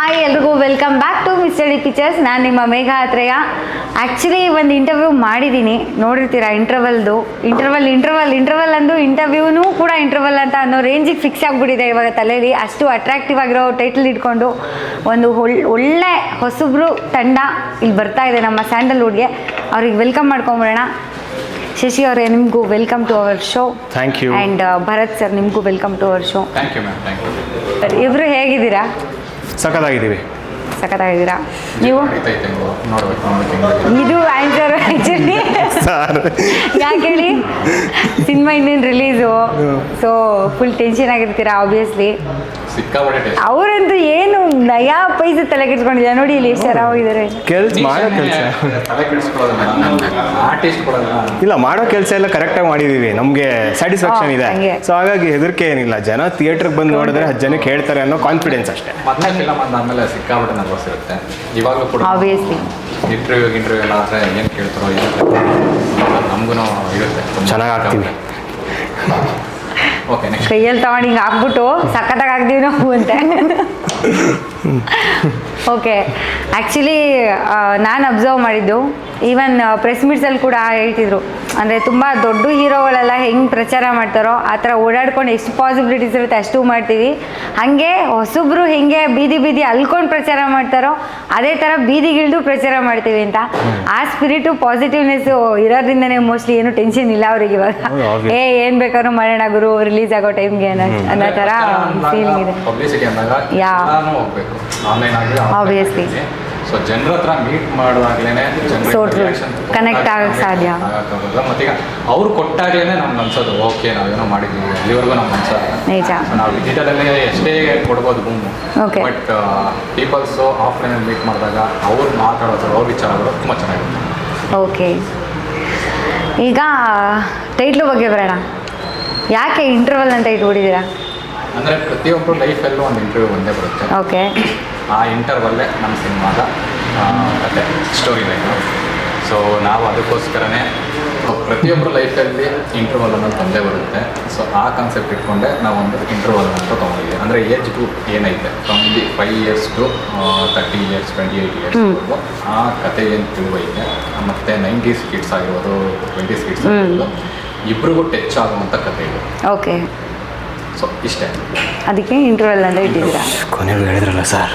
Hi ಎಲ್ರಿಗೂ welcome back to mister D pictures. ನಾನು ನಿಮ್ಮ ಮೇಘ ಆತ್ರೇಯ. ಆ್ಯಕ್ಚುಲಿ ಒಂದು ಇಂಟರ್ವ್ಯೂ ಮಾಡಿದ್ದೀನಿ, ನೋಡಿರ್ತೀರಾ. ಇಂಟರ್ವಲ್ ಅಂದು ಇಂಟರ್ವ್ಯೂನೂ ಕೂಡ ಇಂಟರ್ವಲ್ ಅಂತ ಅನ್ನೋ ರೇಂಜಿಗೆ ಫಿಕ್ಸ್ ಆಗಿಬಿಟ್ಟಿದೆ ಇವಾಗ ತಲೆಯಲ್ಲಿ. ಅಷ್ಟು ಅಟ್ರಾಕ್ಟಿವ್ ಆಗಿರೋ ಟೈಟಲ್ ಇಟ್ಕೊಂಡು ಒಂದು ಒಳ್ಳೆ ಹೊಸಬ್ರು ತಂಡ ಇಲ್ಲಿ ಬರ್ತಾ ಇದೆ ನಮ್ಮ ಸ್ಯಾಂಡಲ್ವುಡ್ಗೆ. ಅವ್ರಿಗೆ ವೆಲ್ಕಮ್ ಮಾಡ್ಕೊಂಬಿಡೋಣ. ಶಶಿ ಅವರೇ, ನಿಮಗೂ welcome to our show. Thank you. And Bharath sir, ನಿಮಗೂ welcome to our show. Thank you ma'am. Thank you. ಇಬ್ಬರು ಹೇಗಿದ್ದೀರಾ? ಸಖತ್ತಾಗಿದ್ದೀವಿ. ಸಖತ್ತಾಗಿದ್ದೀರಾ ನೀವು? ಇದು ಆನ್ಸರ್ ಆ್ಯಕ್ಚುಲಿ ಸರ್ ಯಾಕೆ ಹೇಳಿ, ಸಿನಿಮಾ ಇನ್ನೇನು ರಿಲೀಸು, ಸೊ ಫುಲ್ ಟೆನ್ಷನ್ ಆಗಿರ್ತೀರಾ ಆಬ್ವಿಯಸ್ಲಿ. ಅವರಂತೂ ಏನು ನಯಾ ಪೈಸೆ ತಲೆ ಕೆಡ್ಸ್ಕೊಂಡಿದ್ದಾರೆ ನೋಡಿ, ಇಲ್ಲಿ ಎಷ್ಟು ಆರಾಮಾಗಿದ್ದಾರೆ. ಇಲ್ಲ, ಮಾಡೋ ಕೆಲಸ ಎಲ್ಲ ಕರೆಕ್ಟಾಗಿ ಮಾಡಿದೀವಿ, ನಮಗೆ ಸ್ಯಾಟಿಸ್ಫ್ಯಾಕ್ಷನ್ ಇದೆ. ಸೊ ಹಾಗಾಗಿ ಹೆದರಿಕೆ ಏನಿಲ್ಲ. ಜನ ಥಿಯೇಟ್ರಿಗೆ ಬಂದು ನೋಡಿದ್ರೆ 10 ಜನಕ್ಕೆ ಹೇಳ್ತಾರೆ ಅನ್ನೋ ಕಾನ್ಫಿಡೆನ್ಸ್ ಅಷ್ಟೇ. ಆಮೇಲೆ ಸಿಕ್ಕಾಬಿಟ್ಟು ನರ್ವಸ್ ಇರುತ್ತೆ. ಇವಾಗಲೂ ಕೂಡ ಆಬ್ವಿಯಸ್ಲಿ ಇಂಟರ್ವ್ಯೂ ಎಲ್ಲ ಆದರೆ ಏನು ಕೇಳ್ತಾರೋ ನಮಗೂ ಇರುತ್ತೆ. ಚೆನ್ನಾಗಿ ಆಗ್ತೀವಿ. ಓಕೆ, ನೆಕ್ಸ್ಟ್ ಕೈಯಲ್ಲಿ ತಗೊಂಡು ಹಿಂಗೆ ಹಾಕ್ಬಿಟ್ಟು ಸಖತ್ತಾಗಿ ಆಗ್ತೀವಿ ನಾವು ಅಂತ. ಓಕೆ, ಆ್ಯಕ್ಚುಲಿ ನಾನು ಅಬ್ಸರ್ವ್ ಮಾಡಿದ್ದು, ಈವನ್ ಪ್ರೆಸ್ ಮೀಟ್ಸಲ್ಲಿ ಕೂಡ ಹೇಳ್ತಿದ್ರು, ಅಂದರೆ ತುಂಬ ದೊಡ್ಡ ಹೀರೋಗಳೆಲ್ಲ ಹೆಂಗೆ ಪ್ರಚಾರ ಮಾಡ್ತಾರೋ ಆ ಥರ ಓಡಾಡ್ಕೊಂಡು ಎಷ್ಟು ಪಾಸಿಬಿಲಿಟೀಸ್ ಇರುತ್ತೆ ಅಷ್ಟು ಮಾಡ್ತೀವಿ. ಹಾಗೆ ಹೊಸಬ್ರು ಹೆಂಗೆ ಬೀದಿ ಅಲ್ಕೊಂಡು ಪ್ರಚಾರ ಮಾಡ್ತಾರೋ ಅದೇ ಥರ ಬೀದಿಗಿಳಿದು ಪ್ರಚಾರ ಮಾಡ್ತೀವಿ ಅಂತ. ಆ ಸ್ಪಿರಿಟು ಪಾಸಿಟಿವ್ನೆಸ್ಸು ಇರೋದ್ರಿಂದನೇ ಮೋಸ್ಟ್ಲಿ ಏನು ಟೆನ್ಷನ್ ಇಲ್ಲ ಅವ್ರಿಗೆ ಇವಾಗ. ಏನು ಬೇಕಾದ್ರೂ ಮಾಡೋಣ ಗುರು, ರಿಲೀಸ್ ಆಗೋ ಟೈಮ್ಗೆ ಅನ್ನೋ ಥರ ಫೀಲಿಂಗ್ ಇದೆ. ಪಬ್ಲಿಸಿಟಿ ಅಂದಾಗ ನಾನು ಹೋಗ್ಬೇಕು ಆನ್ಲೈನ್ ಆಗಿ ಆಬ್ವಿಯಸ್ಲಿ. ಸೊ ಜನರ ಹತ್ರ ಮೀಟ್ ಮಾಡುವಾಗಲೇ ಕನೆಕ್ಟ್ ಆಗಕ್ಕೆ ಸಾಧ್ಯ. ಮತ್ತೀಗ ಅವ್ರು ಕೊಟ್ಟಾಗಲೇ ನಮ್ಗೆ ಅನ್ಸೋದು ಓಕೆ ನಾವೇನೋ ಮಾಡಿದ್ವಿ, ಅಲ್ಲಿವರೆಗೂ ನಮ್ಗೆ ಅನ್ಸೋದು ನಿಜ. ನಾವು ಡಿಜಿಟಲಲ್ಲಿ ಎಷ್ಟೇ ಕೊಡ್ಬೋದು ಬೂಮು, ಓಕೆ, ಬಟ್ ಪೀಪಲ್ಸು ಆಫ್ಲೈನಲ್ಲಿ ಮೀಟ್ ಮಾಡಿದಾಗ ಅವ್ರು ಮಾತಾಡೋದು, ಅವ್ರ ವಿಚಾರಗಳು ತುಂಬ ಚೆನ್ನಾಗಿರುತ್ತೆ. ಓಕೆ, ಈಗ ಟೈಟ್ಲು ಬಗ್ಗೆ ಬರೋಣ. ಯಾಕೆ ಇಂಟರ್ವಲ್ ಅಂತ ಇಟ್ಬಿಟ್ಟಿದ್ದೀರಾ? ಅಂದರೆ ಪ್ರತಿಯೊಬ್ಬರು ಲೈಫಲ್ಲೂ ಒಂದು ಇಂಟರ್ವ್ಯೂ ಒಂದೇ ಬರುತ್ತೆ. ಓಕೆ, ಆ ಇಂಟರ್ವಲ್ಲೇ ನಮ್ಮ ಸಿನಿಮಾದ ಕತೆ, ಸ್ಟೋರಿ ಲೈನು. ಸೊ ನಾವು ಅದಕ್ಕೋಸ್ಕರನೇ ಪ್ರತಿಯೊಬ್ಬರು ಲೈಫಲ್ಲಿ ಇಂಟರ್ವಲ್ ಅನ್ನೋದು ತಂದೆ ಬರುತ್ತೆ. ಸೊ ಆ ಕಾನ್ಸೆಪ್ಟ್ ಇಟ್ಕೊಂಡೆ ನಾವೊಂದು ಇಂಟರ್ವಲ್ ಅಂತ ತೊಗೊಂಡಿದ್ವಿ. ಅಂದರೆ ಏಜ್ ಗ್ರೂಪ್ ಏನೈತೆ from 5 years to 30 years 28 years ಆ ಕತೆ ಏನು ತಿಳುವೈತೆ, ಮತ್ತು 90s ಕಿಡ್ಸ್ ಆಗಿರ್ಬೋದು, 20s ಕಿಡ್ಸ್ ಆಗಿರ್ಬೋದು, ಇಬ್ರಿಗೂ ಟಚ್ ಆಗುವಂಥ ಕತೆ ಇದು. ಓಕೆ, ಸೊ ಇಷ್ಟೇ, ಅದಕ್ಕೆ ಇಂಟರ್ವಲ್ ಅಂತ ಇಟ್ಟಿದ್ದೀರಾ. ಕೊನೆಗೂ ಹೇಳಿದ್ರಲ್ಲ ಸರ್,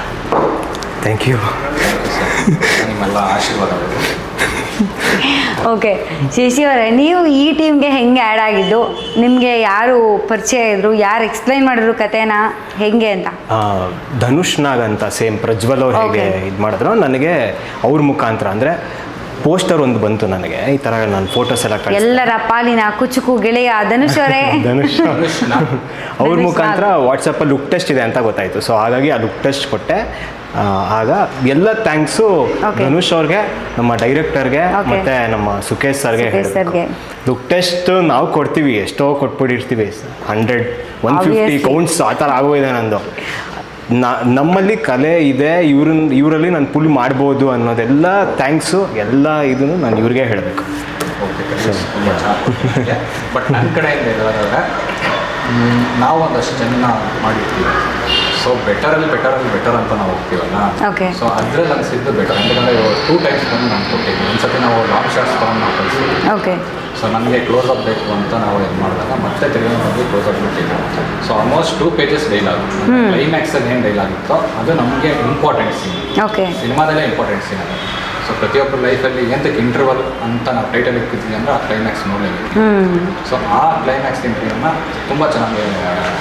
ಥ್ಯಾಂಕ್ ಯು. ನಿಮ್ಮೆಲ್ಲ ಆಶೀರ್ವಾದಗಳು. ಓಕೆ, ಶಶಿ ಅವರೇ, ನೀವು ಈ ಟೀಮ್ಗೆ ಹೆಂಗೆ ಆ್ಯಡ್ ಆಗಿದ್ದು? ನಿಮಗೆ ಯಾರು ಪರಿಚಯ ಇದ್ರು, ಯಾರು ಎಕ್ಸ್ಪ್ಲೈನ್ ಮಾಡಿದ್ರು ಕತೆನ ಹೆಂಗೆ ಅಂತ? ಧನುಷ್ ನಾಗ್ ಅಂತ ಸೇಮ್ ಪ್ರಜ್ವಲ್ ಅವ್ರು ಹೇಗೆ ಇದು ಮಾಡಿದ್ರು, ನನಗೆ ಅವ್ರ ಮುಖಾಂತರ ಅಂದರೆ ಪೋಸ್ಟರ್ ಒಂದು ಬಂತು ನನಗೆ. ಈ ಥರ ನಾನು ಫೋಟೋಸ್ ಎಲ್ಲ ಎಲ್ಲರ ಪಾಲಿನ ಕುಚುಕು ಗೆಳೆಯ ಧನುಷ್ ಅವರೇ. ಧನುಷ್ ಅವ್ರ ಮುಖಾಂತರ ವಾಟ್ಸಪ್ಪಲ್ಲಿ ಲುಕ್ ಟೆಸ್ಟ್ ಇದೆ ಅಂತ ಗೊತ್ತಾಯಿತು. ಸೊ ಹಾಗಾಗಿ ಆ ಲುಕ್ ಟೆಸ್ಟ್ ಕೊಟ್ಟೆ. ಆಗ ಎಲ್ಲ ಥ್ಯಾಂಕ್ಸು ಧನುಷ್ ಅವ್ರಿಗೆ, ನಮ್ಮ ಡೈರೆಕ್ಟರ್ಗೆ, ಮತ್ತು ನಮ್ಮ ಸುಖೇಶ್ ಸರ್ಗೆ. ಲುಕ್ ಟೆಸ್ಟ್ ನಾವು ಕೊಡ್ತೀವಿ, ಎಷ್ಟೋ ಕೊಟ್ಬಿಟ್ಟಿರ್ತೀವಿ, 100 150 ಕೌಂಟ್ಸ್ ಆ ಥರ ಆಗೋಗಿದೆ ನಂದು. ನಮ್ಮಲ್ಲಿ ಕಲೆ ಇದೆ, ಇವರಲ್ಲಿ ನಾನು ಫುಲ್ ಮಾಡ್ಬೋದು ಅನ್ನೋದೆಲ್ಲ ಥ್ಯಾಂಕ್ಸು, ಎಲ್ಲ ಇದನ್ನು ನಾನು ಇವ್ರಿಗೆ ಹೇಳಬೇಕು. ಬಟ್ ನನ್ನ ಕಡೆಯಿಂದ ಹೇಳೋದಾದ್ರೆ ನಾವು ಒಂದಷ್ಟು ಜನ ಮಾಡಿರ್ತೀವಿ. ಸೊ ಬೆಟರ್ ಅಂತ ನಾವು ಹೋಗ್ತೀವಲ್ಲ. ಸೊ ಅದ್ರಲ್ಲಿ ಅನಿಸಿದ್ದು ಬೆಟರ್. ಯಾಕಂದರೆ 2 times ಬಂದು ನಾನು ಕೊಟ್ಟಿದ್ವಿ. ಒಂದ್ಸತಿ ನಾವು ಲಾಂಗ್ ಶಾರ್ಟ್ಸ್ ತೊಗೊಂಡು ನಾವು ಕಳಿಸ್ತೀವಿ. ಸೊ ನನಗೆ ಕ್ಲೋಸ್ ಅಪ್ ಬೇಕು ಅಂತ ನಾವು ಇದು ಮಾಡಿದಾಗ ಮತ್ತೆ ತಿರುಗಿ ಕ್ಲೋಸ್ ಅಪ್ ಬಿಟ್ಟಿಲ್ಲ. ಸೊ ಆಲ್ಮೋಸ್ಟ್ 2 pages ಡೈಲಾಗ್, ಕ್ಲೈಮ್ಯಾಕ್ಸಲ್ಲಿ ಏನು ಡೈಲಾಗ್ ಇತ್ತೋ ಅದು ನಮಗೆ ಇಂಪಾರ್ಟೆಂಟ್ ಸೀನ್, ಸಿನಿಮಾದಲ್ಲೇ ಇಂಪಾರ್ಟೆಂಟ್ ಸೀನ್ ಅದು. ಸೊ ಪ್ರತಿಯೊಬ್ಬರ ಲೈಫಲ್ಲಿ ಎಂತಕ್ಕೆ ಇಂಟರ್ವಲ್ ಅಂತ ನಾವು ಟೈಟಲ್ ಇಟ್ಟಿದ್ವಿ ಅಂದರೆ ಆ ಕ್ಲೈಮ್ಯಾಕ್ಸ್ ನೋಡಲೇಬೇಕು. ಸೊ ಆ ಕ್ಲೈಮ್ಯಾಕ್ಸ್ ಇಂಟರ್ವ್ಯೂನ ತುಂಬ ಚೆನ್ನಾಗಿ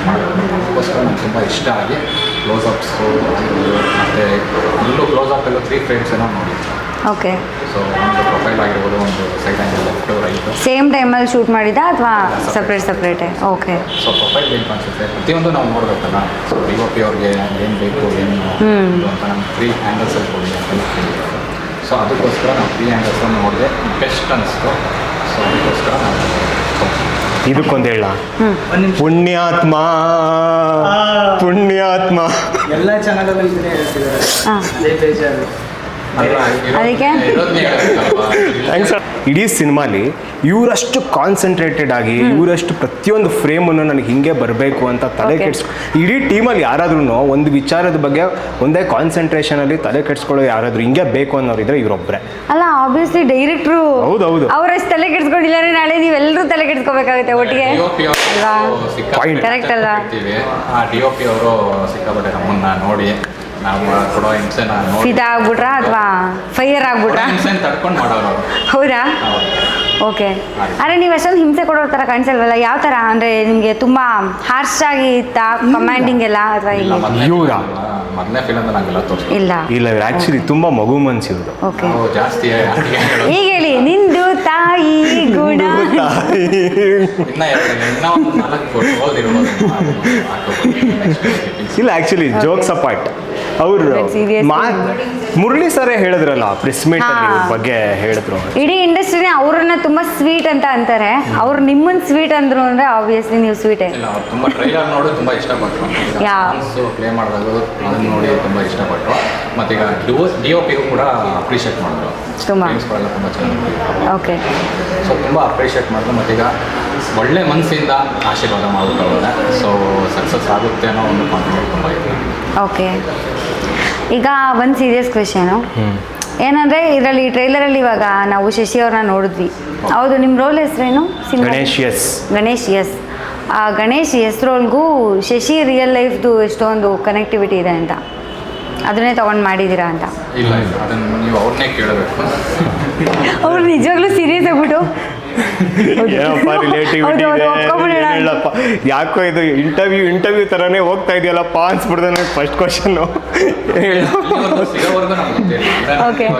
ಮಾಡೋದು, ಅದಕ್ಕೋಸ್ಕರ ನನಗೆ ತುಂಬ ಇಷ್ಟ ಆಗಿ ಕ್ಲೋಸಪ್ಸು ಮತ್ತು ಅಲ್ಲೂ ಕ್ಲೋಸಪ್ಪೆಲ್ಲ 3 frames ಏನೋ ನೋಡಿದ್ವಿ. ಓಕೆ, ಸೊ ಒಂದು ಪ್ರೊಫೈಲ್ ಆಗಿರ್ಬೋದು, ಒಂದು side angle, left right same ಟೈಮಲ್ಲಿ ಶೂಟ್ ಮಾಡಿದ ಅಥವಾ ಸಪ್ರೇಟೇ? ಓಕೆ. ಸೊ ಪ್ರೊಫೈಲ್ ಏನು ಕಾಣಿಸುತ್ತೆ ಪ್ರತಿಯೊಂದು ನಾವು ನೋಡಬೇಕಲ್ಲ. ಸೊ DOP ಅವ್ರಿಗೆ ಏನು ಬೇಕು ಏನು ಅಂತ ನಮ್ಗೆ 3 angles ಕೊಡಿ. ಸೊ ಅದಕ್ಕೋಸ್ಕರ ನಾವು 3 angles ನೋಡಿದೆ, ಬೆಸ್ಟ್ ಅನಿಸ್ತು. ಸೊ ಅದಕ್ಕೋಸ್ಕರ ನಾವು ಇದಕ್ಕೊಂದು ಹೇಳ, ಪುಣ್ಯಾತ್ಮ ಎಲ್ಲ ಚಾನಲಲ್ಲಿ ಹೇಳ್ತಿದ್ದಾರೆ. ಅದಕ್ಕೆ ಥ್ಯಾಂಕ್ಸ್. ಇಡೀ ಸಿನಿಮಾಲಿ ಇವರಷ್ಟು ಕಾನ್ಸಂಟ್ರೇಟೆಡ್ ಆಗಿ ಇವರಷ್ಟು ಪ್ರತಿಯೊಂದು ಫ್ರೇಮನ್ನು ನನಗೆ ಹಿಂಗೆ ಬರಬೇಕು ಅಂತ ತಲೆ ಕೆಡ್ಸ್ಕೊ ಇಡೀ ಟೀಮಲ್ಲಿ ಯಾರಾದ್ರೂ ಒಂದು ವಿಚಾರದ ಬಗ್ಗೆ ಒಂದೇ ಕಾನ್ಸಂಟ್ರೇಷನಲ್ಲಿ ತಲೆ ಕೆಡ್ಸ್ಕೊಳ್ಳೋ ಯಾರಾದರೂ ಹಿಂಗೆ ಬೇಕು ಅನ್ನೋರಿದ್ರೆ ಇವರೊಬ್ಬರೇ. ಅಲ್ಲ ಆಬ್ವಿಯಸ್ಲಿ ಡೈರೆಕ್ಟ್ರು ಹೌದೌದು ಅವರಷ್ಟು ತಲೆ ಕೆಡ್ಸ್ಕೊಂಡಿಲ್ಲ ನಾಳೆ ನೀವೆಲ್ಲರೂ ತಲೆ ಕೆಡ್ಸ್ಕೋಬೇಕಾಗುತ್ತೆ ಒಟ್ಟಿಗೆ. ಕರೆಕ್ಟ್ ಅಲ್ಲ? DOP ಅವರು ಸಿಕ್ಕಾಪಟ್ಟೆ ನಮ್ಮನ್ನ ನೋಡಿ ನಾವು ಕೊಡೋ ಹಿಂಸೆನ ನೋಡಿ ಫಿದಾ ಆಗ್ಬಿಟ್ರಾ ಅಥವಾ ಫೈರ್ ಆಗ್ಬಿಟ್ರಾ? ಹಿಂಸೆನ ತಡ್ಕೊಂಡು ಮಾಡೋರು. ಹೌದಾ? ಓಕೆ. ಅರೆ ನೀವು ಅಷ್ಟೊಂದು ಹಿಂಸೆ ಕೊಡೋ ಥರ ಕಾಣಿಸಲ್ವಲ್ಲ, ಯಾವ ಥರ ಅಂದರೆ ನಿಮಗೆ ತುಂಬ ಹಾರ್ಶ್ ಆಗಿ ಇತ್ತಾ ಕಮಾಂಡಿಂಗ್ ಎಲ್ಲ ಅಥವಾ ಮೊದಲನೇ ಫಿಲಮ್ ಹಂಗೆಲ್ಲ ತೋರಿಸಿ ಇಲ್ಲ ಇಲ್ಲ ಆ್ಯಕ್ಚುಲಿ ತುಂಬ ಮಗು ಮನ್ಸಿವ್ರು. ಓಕೆ ಜಾಸ್ತಿ ಈಗ ಹೇಳಿ ನಿಂದು ತಾಯಿ ಗುಣ. ಇನ್ನೂ ಒಂದು 4 ಫೋಟೋ ಓದಿರ್ಬೋದು. ಇಲ್ಲ ಆ್ಯಕ್ಚುಲಿ ಜೋಕ್ಸ್ ಅಪಾರ್ಟ್ ಅವರು ಮುರಳಿ ಸರೇ ಹೇಳಿದ್ರಲ್ಲ ಪ್ರೆಸ್ ಮೀಟ್ ಅಲ್ಲಿ ಬಗ್ಗೆ ಹೇಳಿದ್ರು. ಇಡೀ ಇಂಡಸ್ಟ್ರಿನೇ ಅವ್ರನ್ನ ತುಂಬಾ ಸ್ವೀಟ್ ಅಂತ ಅಂತಾರೆ. ಅವ್ರು ನಿಮ್ಮನ್ನ ಸ್ವೀಟ್ ಅಂದ್ರು ಅಂದ್ರೆ ಆಬ್ವಿಯಸ್ಲಿ ನೀವು ಸ್ವೀಟೇ. ಇಲ್ಲ ಅವ್ರು ತುಂಬ ಟ್ರೈಲರ್ ನೋಡಿ ತುಂಬ ಇಷ್ಟಪಟ್ಟರು. ಸಾಂಗ್ಸು ಪ್ಲೇ ಮಾಡಿದಾಗ ಅದನ್ನು ನೋಡಿ ತುಂಬ ಇಷ್ಟಪಟ್ಟರು. ಮತ್ತು ಈಗ DOPಗೂ ಕೂಡ ಅಪ್ರಿಷಿಯೇಟ್ ಮಾಡಿದ್ರು. ತುಂಬ ತುಂಬ ಚೆನ್ನಾಗಿ. ಓಕೆ. ಸೊ ತುಂಬ ಅಪ್ರಿಷಿಯೇಟ್ ಮಾಡಿದ್ರು. ಮತ್ತೀಗ ಒಳ್ಳೆ ಮನಸ್ಸಿಂದ ಆಶೀರ್ವಾದ ಮಾಡ್ತಾರೆ. ಸೊ ಸಕ್ಸಸ್ ಆಗುತ್ತೆ ಅನ್ನೋ ಒಂದು ಕಾನ್ಫಿಡೆಂಟ್ ತುಂಬ ಇದೆ. ಓಕೆ. ಈಗ ಒಂದು ಸೀರಿಯಸ್ ಕ್ವೆಶನು ಏನಂದರೆ ಇದರಲ್ಲಿ ಟ್ರೈಲರಲ್ಲಿ ಇವಾಗ ನಾವು ಶಶಿ ಅವ್ರನ್ನ ನೋಡಿದ್ವಿ. ಹೌದು, ನಿಮ್ಮ ರೋಲ್ ಹೆಸರೇನು? ಗಣೇಶ್ ಎಸ್. ಗಣೇಶ್ ಎಸ್. ಆ ಗಣೇಶ್ ಎಸ್ ರೋಲ್ಗೂ ಶಶಿ ರಿಯಲ್ ಲೈಫ್ದು ಎಷ್ಟೊಂದು ಕನೆಕ್ಟಿವಿಟಿ ಇದೆ ಅಂತ ಅದನ್ನೇ ತೊಗೊಂಡು ಮಾಡಿದ್ದೀರಾ ಅಂತ? ಇಲ್ಲ ಇಲ್ಲ, ಅದನ್ನು ನೀವು ಅವ್ರನ್ನೇ ಕೇಳಬೇಕು. ಅವ್ರು ನಿಜವಾಗ್ಲೂ ಸೀರಿಯಸ್ ಆಗ್ಬಿಟ್ಟು ಏನಪ್ಪ ರಿಲೇಟಿವಿಟಿ ಹೇಳಪ್ಪ, ಯಾಕೋ ಇದು ಇಂಟರ್ವ್ಯೂ ಥರನೇ ಹೋಗ್ತಾ ಇದೆಯಲ್ಲಪ್ಪ ಅನ್ಸ್ಬಿಡ್ದೆ ನನಗೆ ಫಸ್ಟ್ ಕ್ವಶನ್ನು. ಸಿಗೋವರೆಗೂ ನಮ್ಗೆ ಗೊತ್ತಿಲ್ಲ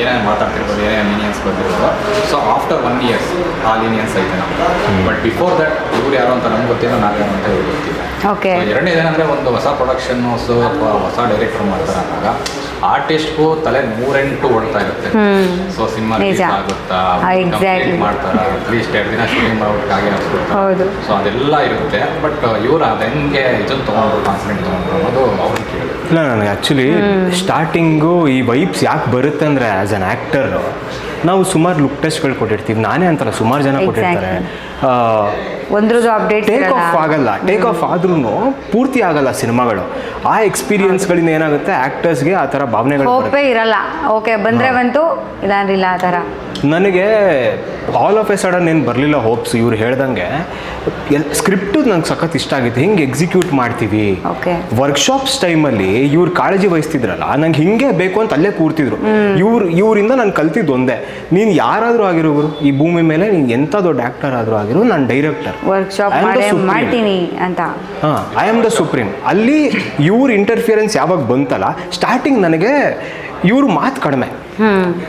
ಏನೇನು ಮಾತಾಡ್ತಿರ್ಬೋದು, ಏನೇನು ಲೀನಿಯನ್ಸ್ ಬಂದಿರೋದು. ಸೊ ಆಫ್ಟರ್ 1 year ಆ ಲೀನಿಯನ್ಸ್ ಐತೆ ನಮ್ಗೆ. ಬಟ್ ಬಿಫೋರ್ ದಟ್ ಇವ್ರು ಯಾರು ಅಂತ ನಮ್ಗೆ ಗೊತ್ತಿಲ್ಲ, ನಾವು ಯಾರು ಅಂತ ಇವ್ರು ಗೊತ್ತಿಲ್ಲ. ಓಕೆ. ಎರಡನೇದೇನಂದರೆ ಒಂದು ಹೊಸ ಪ್ರೊಡಕ್ಷನ್ ಹೌಸು ಅಥವಾ ಹೊಸ ಡೈರೆಕ್ಟರ್ ಮಾಡ್ತಾರೆ ಅಂದಾಗ ಆರ್ಟಿಸ್ಟ್ಗೂ ತಲೆ 108 ಓಡ್ತಾ ಇರುತ್ತೆ. ಸೊ ಸಿನಿಮಾ ರಿಲೀಸ್ ಆಗುತ್ತಾ, ಕಂಪ್ಲೀಟ್ ಮಾಡ್ತಾರಾ, ಅಟ್ಲೀಸ್ಟ್ 2 ದಿನ ಶೂಟಿಂಗ್ ಮಾಡೋಕ್ಕೆ ಆಗೇ ಅನ್ಸ್ಬಿಡ್ತಾರೆ. ಸೊ ಅದೆಲ್ಲ ಇರುತ್ತೆ. ಬಟ್ ಇವ್ರು ಅದು ಹೆಂಗೆ ಇದನ್ನು ತೊಗೊಂಡ್ರು, ಕಾನ್ಫಿಡೆಂಟ್ ತೊಗೊಂಡ್ರು ಅನ್ನೋದು ಅವ್ರಿಗೆ ಕೇಳಿದ್ರು. ಇಲ್ಲ, ನನಗೆ ಆ್ಯಕ್ಚುಲಿ ಸ್ಟಾರ್ಟಿಂಗು ಈ ವೈಬ್ಸ್ ಯಾಕೆ ಬರುತ್ತೆ ಅಂದರೆ ಆ್ಯಸ್ ಅನ್ ಆ್ಯಕ್ಟರ್ ನಾವು ಸುಮಾರು ಲುಕ್ ಟೆಸ್ಟ್ಗಳು ಕೊಟ್ಟಿರ್ತೀವಿ. ನಾನೇ ಅಂತಲ್ಲ, ಸುಮಾರು ಜನ ಕೊಟ್ಟಿರ್ತಾರೆ. ಒಂದ್ರದ್ದು ಅಪ್ಡೇಟ್ ಟೇಕ್ ಆಫ್ ಆಗಲ್ಲ. ಟೇಕ್ ಆಫ್ ಆದ್ರೂ ಪೂರ್ತಿ ಆಗಲ್ಲ ಸಿನಿಮಾಗಳು. ಆ ಎಕ್ಸ್ಪೀರಿಯನ್ಸ್ಗಳಿಂದ ಏನಾಗುತ್ತೆ ಆ್ಯಕ್ಟರ್ಸ್ಗೆ ಆ ಥರ ಭಾವನೆಗಳು ಹೋಪೇ ಇರಲ್ಲ. ಓಕೆ, ಬಂದರೆ ಬಂತು, ಇಲ್ಲಾಂದ್ರಿಲ್ಲ ಆ ಥರ. ನನಗೆ ಆಲ್ ಆಫ್ ಎ ಸಡನ್ ಏನು ಬರಲಿಲ್ಲ ಹೋಪ್ಸ್. ಇವ್ರು ಹೇಳ್ದಂಗೆ ಸ್ಕ್ರಿಪ್ಟು ನಂಗೆ ಸಖತ್ ಇಷ್ಟ ಆಗಿತ್ತು, ಹಿಂಗೆ ಎಕ್ಸಿಕ್ಯೂಟ್ ಮಾಡ್ತೀವಿ. ವರ್ಕ್ಶಾಪ್ಸ್ ಟೈಮಲ್ಲಿ ಇವ್ರು ಕಾಳಜಿ ವಹಿಸ್ತಿದ್ರಲ್ಲ, ನಂಗೆ ಹಿಂಗೆ ಬೇಕು ಅಂತ ಅಲ್ಲೇ ಕೂರ್ತಿದ್ರು. ಇವರಿಂದ ನಾನು ಕಲ್ತಿದ್ದು ಒಂದೇ, ನೀನು ಯಾರಾದರೂ ಆಗಿರೋರು ಈ ಭೂಮಿ ಮೇಲೆ, ನೀನು ಎಂಥ ದೊಡ್ಡ ಆ್ಯಕ್ಟರ್ ಆದರೂ ಆಗಿರೋ, ನಾನು ಡೈರೆಕ್ಟರ್, ವರ್ಕ್ಶಾಪ್ ಮಾಡ್ತೀನಿ ಅಂತ. ಹಾಂ, ಐ ಆಮ್ ದ ಸುಪ್ರೀಂ. ಅಲ್ಲಿ ಇವ್ರ ಇಂಟರ್ಫಿಯರೆನ್ಸ್ ಯಾವಾಗ ಬಂತಲ್ಲ, ಸ್ಟಾರ್ಟಿಂಗ್ ನನಗೆ ಇವ್ರ ಮಾತು ಕಡಿಮೆ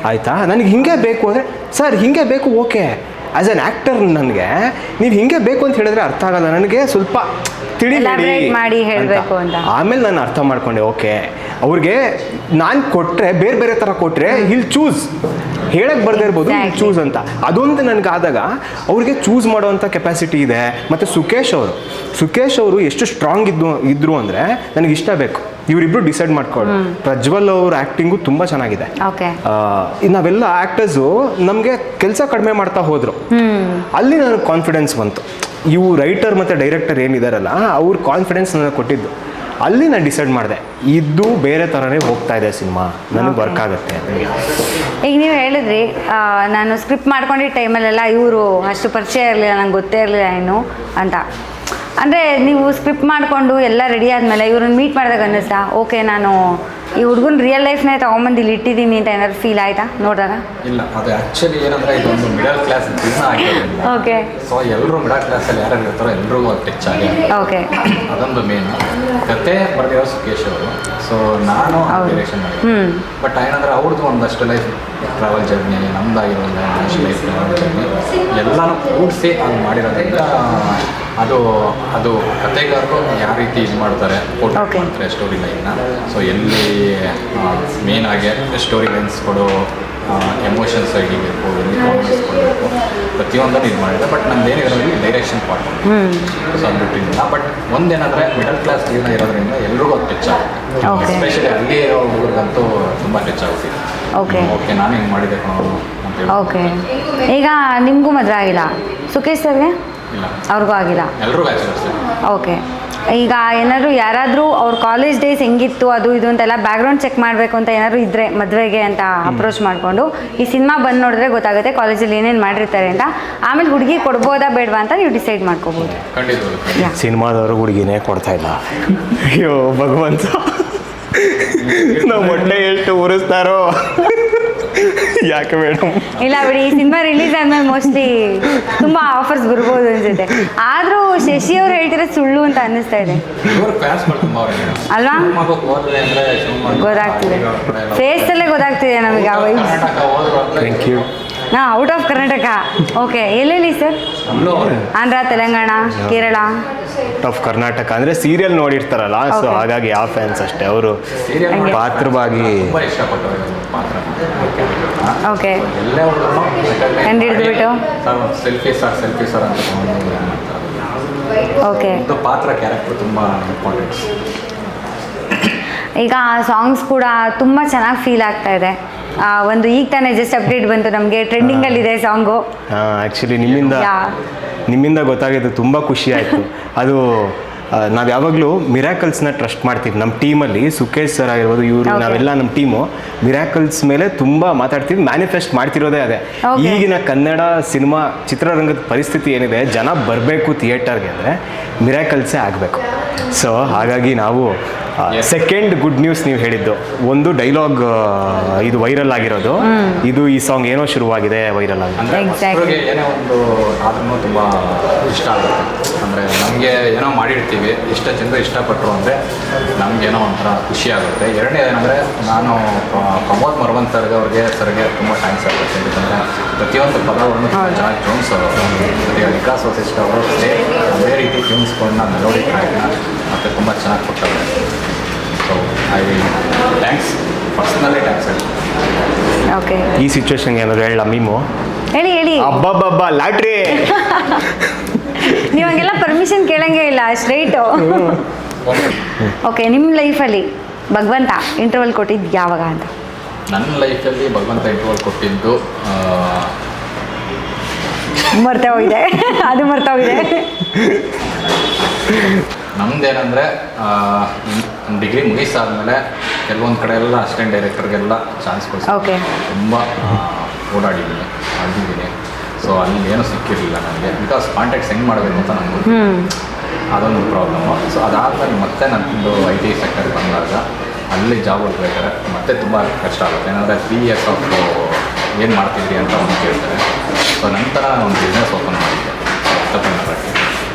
ಆಯಿತಾ. ನನಗೆ ಹಿಂಗೆ ಬೇಕು ಅಂದರೆ ಸರ್ ಹಿಂಗೆ ಬೇಕು, ಓಕೆ. ಆ್ಯಸ್ ಅನ್ ಆ್ಯಕ್ಟರ್ ನನಗೆ ನೀವು ಹಿಂಗೆ ಬೇಕು ಅಂತ ಹೇಳಿದ್ರೆ ಅರ್ಥ ಆಗಲ್ಲ, ನನಗೆ ಸ್ವಲ್ಪ ಮಾಡಿ ಹೇಳಬೇಕು ಅಂತ. ಆಮೇಲೆ ನಾನು ಅರ್ಥ ಮಾಡ್ಕೊಂಡೆ, ಓಕೆ ಅವ್ರಿಗೆ ನಾನು ಕೊಟ್ಟರೆ ಬೇರೆ ಬೇರೆ ಥರ ಕೊಟ್ಟರೆ ಹಿಲ್ ಚೂಸ್, ಹೇಳಕ್ಕೆ ಬರದೇ ಇರ್ಬೋದು, ಹಿಲ್ ಚೂಸ್ ಅಂತ. ಅದೊಂದು ನನಗಾದಾಗ ಅವ್ರಿಗೆ ಚೂಸ್ ಮಾಡೋವಂಥ ಕೆಪಾಸಿಟಿ ಇದೆ. ಮತ್ತು ಸುಕೇಶ್ ಅವರು ಎಷ್ಟು ಸ್ಟ್ರಾಂಗ್ ಇದ್ರು ಅಂದರೆ ನನಗೆ ಇಷ್ಟ ಬೇಕು. ಇವರಿಬ್ರು ಡಿಸೈಡ್ ಮಾಡ್ಕೊಳ್ಳಿ. ಪ್ರಜ್ವಲ್ ಅವ್ರ ಆ್ಯಕ್ಟಿಂಗು ತುಂಬ ಚೆನ್ನಾಗಿದೆ. ನಾವೆಲ್ಲ ಆ್ಯಕ್ಟರ್ಸು ನಮಗೆ ಕೆಲಸ ಕಡಿಮೆ ಮಾಡ್ತಾ ಹೋದರು. ಅಲ್ಲಿ ನನಗೆ ಕಾನ್ಫಿಡೆನ್ಸ್ ಬಂತು. ಇವು ರೈಟರ್ ಮತ್ತು ಡೈರೆಕ್ಟರ್ ಏನಿದಾರಲ್ಲ, ಅವ್ರ ಕಾನ್ಫಿಡೆನ್ಸ್ ನನಗೆ ಕೊಟ್ಟಿದ್ದು. ಅಲ್ಲಿ ನಾನು ಡಿಸೈಡ್ ಮಾಡಿದೆ, ಇದು ಬೇರೆ ಥರನೇ ಹೋಗ್ತಾ ಇದೆ ಸಿನಿಮಾ, ನನಗೆ ವರ್ಕ್ ಆಗುತ್ತೆ. ಈಗ ನೀವು ಹೇಳಿದ್ರಿ ನಾನು ಸ್ಕ್ರಿಪ್ಟ್ ಮಾಡ್ಕೊಂಡಿದ್ದ ಟೈಮಲ್ಲೆಲ್ಲ ಇವರು ಅಷ್ಟು ಪರಿಚಯ ಇರಲಿಲ್ಲ, ನಂಗೆ ಗೊತ್ತೇ ಇರಲಿಲ್ಲ ಏನು ಅಂತ. ಅಂದರೆ ನೀವು ಸ್ಕ್ರಿಪ್ಟ್ ಮಾಡಿಕೊಂಡು ಎಲ್ಲ ರೆಡಿ ಆದಮೇಲೆ ಇವ್ರನ್ನ ಮೀಟ್ ಮಾಡಿದಾಗ ಅನ್ನಿಸ್ತಾ, ಓಕೆ ನಾನು ಈ ಹುಡುಗನ ರಿಯಲ್ ಲೈಫ್ನೇ ತೊಗೊಂಬಂದು ಇಲ್ಲಿ ಇಟ್ಟಿದ್ದೀನಿ ಅಂತ ಏನಾದ್ರು ಫೀಲ್ ಆಯ್ತಾ ನೋಡಿದಾಗ? ಇಲ್ಲ, ಅದು ಆ್ಯಕ್ಚುಲಿ ಏನಂದರೆ ಇದೊಂದು ಮಿಡಲ್ ಕ್ಲಾಸ್ ಜೀವನ ಆಗಿದೆ. ಓಕೆ. ಸೊ ಎಲ್ಲರೂ ಮಿಡಲ್ ಕ್ಲಾಸಲ್ಲಿ ಯಾರು ಇರ್ತಾರೋ ಎಲ್ರಿಗೂ ಅದು ಟಚ್ ಆಗಿ. ಓಕೆ. ಅದೊಂದು ಮೇನ್ ಕತೆ ಬರೆದಿರೋ ಸುಕೇಶ್ ಅವರು. ಸೊ ನಾನು ಡೈರೆಕ್ಷನ್ ಮಾಡಿದ್ದೆ. ಬಟ್ ಏನಂದರೆ ಅವ್ರದ್ದು ಒಂದಷ್ಟು ಲೈಫ್ ಟ್ರಾವೆಲ್ ಜರ್ನಿ, ನಮ್ಮದಾಗಿರೋ ಒಂದಷ್ಟು ಲೈಫ್ ಟ್ರಾವೆಲ್ ಜರ್ನಿ ಎಲ್ಲನೂ ಕೂಡಿಸಿ ಅದು ಮಾಡಿರೋದ್ರಿಂದ ಅದು ಕತೆಗಾರರು ಯಾವ ರೀತಿ ಇದು ಮಾಡ್ತಾರೆ, ಫೋಟೋ ಮಾಡ್ತಾರೆ ಸ್ಟೋರಿ ಲೈನ್ನ. ಸೊ ಎಲ್ಲಿ ಮೇನ್ ಆಗಿ ಸ್ಟೋರಿ ಲೈನ್ಸ್ ಕೊಡೋ ಎಮೋಷನ್ಸ್ ಹಿಡಿಬೇಕು, ಎಲ್ಲಿ ಕಾನ್ಫಿಡೆನ್ಸ್ ಕೊಡಬೇಕು, ಪ್ರತಿಯೊಂದನ್ನು ಇದು ಮಾಡಿದೆ. ಬಟ್ ನಮ್ದು ಏನಿರೋದ್ರಲ್ಲಿ ಡೈರೆಕ್ಷನ್ ಪಾರ್ಟ್, ಸೊ ಅದು ಬಿಟ್ಟಿಲ್ಲ. ಬಟ್ ಒಂದೇನಂದರೆ ಮಿಡಲ್ ಕ್ಲಾಸ್ ಜೀವನ ಇರೋದ್ರಿಂದ ಎಲ್ರಿಗೂ ಅದು ಟಚ್ ಆಗುತ್ತೆ. ಎಸ್ಪೆಷಲಿ ಅಲ್ಲಿ ಇರೋ ಹುಡುಗರಿಗಂತೂ ತುಂಬ ಟಚ್ ಆಗುತ್ತೆ. ಓಕೆ ನಾನು ಹಿಂಗೆ ಮಾಡಿದೆ ಕಣೋ ಅಂತ ಹೇಳಿ. ಓಕೆ, ಈಗ ನಿಮಗೂ ಮದುವೆ ಆಗಿಲ್ಲ, ಸುಖೇಶ್ ಸರ್ಗೆ ಇಲ್ಲ, ಅವ್ರಿಗೂ ಆಗಿಲ್ಲ, ಎಲ್ಲರೂ ಬ್ಯಾಚುಲರ್ಸ್. ಓಕೆ. ಈಗ ಏನಾದರೂ ಯಾರಾದರೂ ಅವ್ರ ಕಾಲೇಜ್ ಡೇಸ್ ಹೆಂಗಿತ್ತು ಅದು ಇದು ಅಂತೆಲ್ಲ ಬ್ಯಾಕ್ಗ್ರೌಂಡ್ ಚೆಕ್ ಮಾಡಬೇಕು ಅಂತ ಏನಾದರೂ ಇದ್ದರೆ ಮದುವೆಗೆ ಅಂತ ಅಪ್ರೋಚ್ ಮಾಡಿಕೊಂಡು ಈ ಸಿನಿಮಾ ಬಂದು ನೋಡಿದ್ರೆ ಗೊತ್ತಾಗುತ್ತೆ ಕಾಲೇಜಲ್ಲಿ ಏನೇನು ಮಾಡಿರ್ತಾರೆ ಅಂತ. ಆಮೇಲೆ ಹುಡುಗಿ ಕೊಡ್ಬೋದಾ ಬೇಡವಾ ಅಂತ ನೀವು ಡಿಸೈಡ್ ಮಾಡ್ಕೋಬೋದು. ಖಂಡಿತ ಸಿನಿಮಾದವರು ಹುಡುಗಿನೇ ಕೊಡ್ತಾ ಇಲ್ಲ. ಅಯ್ಯೋ ಭಗವಂತ, ನಾವು ಮೊಟ್ಟೆ ಎಷ್ಟು ಉರಿಸ್ತಾರೋ ಯಾಕೆ ಮೇಡಮ್? ಇಲ್ಲ ಬಿಡಿ, ಈ ಸಿನಿಮಾ ರಿಲೀಸ್ ಆದ್ಮೇಲೆ ಮೋಸ್ಟ್ಲಿ ತುಂಬ ಆಫರ್ಸ್ ಬರ್ಬೋದು ಅನ್ಸುತ್ತೆ. ಆದರೂ ಶಶಿ ಅವ್ರು ಹೇಳ್ತಿರೋದು ಸುಳ್ಳು ಅಂತ ಅನ್ನಿಸ್ತಾ ಇದೆ ಅಲ್ವಾ? ಗೊತ್ತಾಗ್ತಿದೆ, ಫೇಸಲ್ಲೇ ಗೊತ್ತಾಗ್ತಿದೆ ನಮಗೆ ಆ ವೈಬ್ಸ್. Thank you. ಹಾಂ, ಔಟ್ ಆಫ್ ಕರ್ನಾಟಕ. ಓಕೆ, ಎಲ್ಲೆಲ್ಲಿ sir? Andhra, Telangana, Kerala? Out of Karnataka ಅಂದರೆ ಸೀರಿಯಲ್ ನೋಡಿರ್ತಾರಲ್ಲ, ಸೊ ಹಾಗಾಗಿ ಯಾವ ಫ್ಯಾನ್ಸ್ ಅಷ್ಟೇ, ಅವರು ಪಾತ್ರವಾಗಿ ಓಕೆ ಎಲ್ಲೇ ಕಂಡು ಹಿಡಿದ್ಬಿಟ್ಟು ಸೆಲ್ಫಿ ಸರ್ ಅಂತ ಓಕೆ. ಪಾತ್ರ ಕ್ಯಾರೆಕ್ಟರ್ ತುಂಬ ಇಂಪಾರ್ಟೆಂಟ್. ಈಗ ಸಾಂಗ್ಸ್ ಕೂಡ ತುಂಬ ಚೆನ್ನಾಗಿ ಫೀಲ್ ಆಗ್ತಾ ಇದೆ. ಒಂದು ಈಗ ತಾನೇ ಜಸ್ಟ್ ಅಪ್ಡೇಟ್ ಬಂತು ನಮಗೆ, ಟ್ರೆಂಡಿಂಗಲ್ಲಿದೆ ಸಾಂಗು. ಆ್ಯಕ್ಚುಲಿ ನಿಮ್ಮಿಂದ ಗೊತ್ತಾಗಿದ್ದು ತುಂಬ ಖುಷಿ ಆಯಿತು. ಅದು ನಾವು ಯಾವಾಗಲೂ ಮಿರಾಕಲ್ಸ್ನ ಟ್ರಸ್ಟ್ ಮಾಡ್ತೀವಿ. ನಮ್ಮ ಟೀಮಲ್ಲಿ ಸುಖೇಶ್ ಸರ್ ಆಗಿರ್ಬೋದು, ಇವರು ನಾವೆಲ್ಲ ನಮ್ಮ ಟೀಮು ಮಿರಾಕಲ್ಸ್ ಮೇಲೆ ತುಂಬ ಮಾತಾಡ್ತೀವಿ, ಮ್ಯಾನಿಫೆಸ್ಟ್ ಮಾಡ್ತಿರೋದೇ ಅದೇ. ಈಗಿನ ಕನ್ನಡ ಸಿನಿಮಾ ಚಿತ್ರರಂಗದ ಪರಿಸ್ಥಿತಿ ಏನಿದೆ, ಜನ ಬರಬೇಕು ಥಿಯೇಟರ್ಗೆ ಅಂದರೆ ಮಿರಾಕಲ್ಸೇ ಆಗಬೇಕು. ಸೊ ಹಾಗಾಗಿ ನಾವು ಸೆಕೆಂಡ್ ಗುಡ್ ನ್ಯೂಸ್ ನೀವು ಹೇಳಿದ್ದು, ಒಂದು ಡೈಲಾಗ್ ಇದು ವೈರಲ್ ಆಗಿರೋದು, ಇದು ಈ ಸಾಂಗ್ ಏನೋ ಶುರುವಾಗಿದೆ ವೈರಲ್ ಆಗಿದೆ. ಅಂದರೆ ಏನೇ ಒಂದು ಆದ್ರೂ ತುಂಬ ಇಷ್ಟ ಆಗುತ್ತೆ. ಅಂದರೆ ನಮಗೆ ಏನೋ ಮಾಡಿರ್ತೀವಿ, ಇಷ್ಟ ಜನರು ಇಷ್ಟಪಟ್ಟರು ಅಂದರೆ ನಮಗೇನೋ ಒಂಥರ ಖುಷಿ ಆಗುತ್ತೆ. ಎರಡನೇದೇನೆಂದರೆ ನಾನು ಪ್ರಮೋದ್ ಮರವಂತ್ ಸರ್ಗೆ ತುಂಬ ಥ್ಯಾಂಕ್ಸ್ ಆಗುತ್ತೆ. ಯಾಕಂದರೆ ಪ್ರತಿಯೊಂದು ಪದವನ್ನು ಚೆನ್ನಾಗಿ ಟ್ಯೂನ್ಸೋರು, ಮತ್ತು ವಿಕಾಸ್ ವಸಿಷ್ಠ ಅವರು ಅದೇ ರೀತಿ ಟ್ಯೂನ್ಸ್ಗಳನ್ನ ಮೆಲೋಡಿ ಟ್ರ್ಯಾಕ್ನ ಮತ್ತು ತುಂಬ ಚೆನ್ನಾಗಿ ಕೊಡ್ತಾರೆ. So I thanks, personally thanks ಹೇಳಿ. ಓಕೆ, ಈ ಸಿಚುವೇಶನ್ಗೆ ಏನಾದ್ರು ಹೇಳ ಮೀಮು ಹೇಳಿ. ಅಬ್ಬಬ್ಬಬ್ಬ ಲಾಟ್ರಿ. ನೀವು ಹಂಗೆಲ್ಲ ಪರ್ಮಿಷನ್ ಕೇಳಂಗೇ ಇಲ್ಲ, ಸ್ಟ್ರೈಟು. ಓಕೆ, ನಿಮ್ಮ ಲೈಫಲ್ಲಿ ಭಗವಂತ ಇಂಟರ್ವಲ್ ಕೊಟ್ಟಿದ್ದು ಯಾವಾಗ ಅಂತ? ನನ್ನ ಲೈಫಲ್ಲಿ ಭಗವಂತ ಇಂಟರ್ವಲ್ ಕೊಟ್ಟಿದ್ದು ಮರ್ತಾ ಹೋಗಿದೆ, ಅದು ಮರ್ತಾ ಹೋಗಿದೆ. ನಮ್ದೇನೆಂದರೆ ಡಿಗ್ರಿ ಮುಗಿಸಾದ್ಮೇಲೆ ಕೆಲವೊಂದು ಕಡೆ ಎಲ್ಲ ಅಸಿಸ್ಟೆಂಟ್ ಡೈರೆಕ್ಟರ್ಗೆಲ್ಲ ಚಾನ್ಸ್ ಕೊಡಿಸಿ ತುಂಬ ಓಡಾಡಿದ್ದೀನಿ, ಅಳ್ದಿದ್ದೀನಿ. ಸೊ ಅಲ್ಲಿ ಏನೂ ಸಿಕ್ಕಿರಲಿಲ್ಲ ನನಗೆ, ಬಿಕಾಸ್ ಕಾಂಟ್ಯಾಕ್ಟ್ಸ್ ಹೆಂಗೆ ಮಾಡಬೇಕು ಅಂತ ನನಗೆ ಅದೊಂದು ಪ್ರಾಬ್ಲಮ್ಮು. ಸೊ ಅದಾದಮೇಲೆ ಮತ್ತೆ ನನ್ನದು IT ಸೆಕ್ಟರ್ಗೆ ಬಂದಾಗ ಅಲ್ಲಿ ಜಾಬ್ ಹುಡ್ಬೇಕಾದ್ರೆ ಮತ್ತೆ ತುಂಬ ಕಷ್ಟ ಆಗುತ್ತೆ. ಏನಂದರೆ 3 years ಆಫ್ ಏನು ಮಾಡ್ತಿದ್ರಿ ಅಂತ ಒಂದು ಕೇಳ್ತಾರೆ. ಸೊ ನಂತರ ನಾನು ಒಂದು ಬಿಸ್ನೆಸ್ ಓಪನ್ ಮಾಡಿದ್ದೆ ತಪ್ಪಣ್ಣಕ್ಕೆ.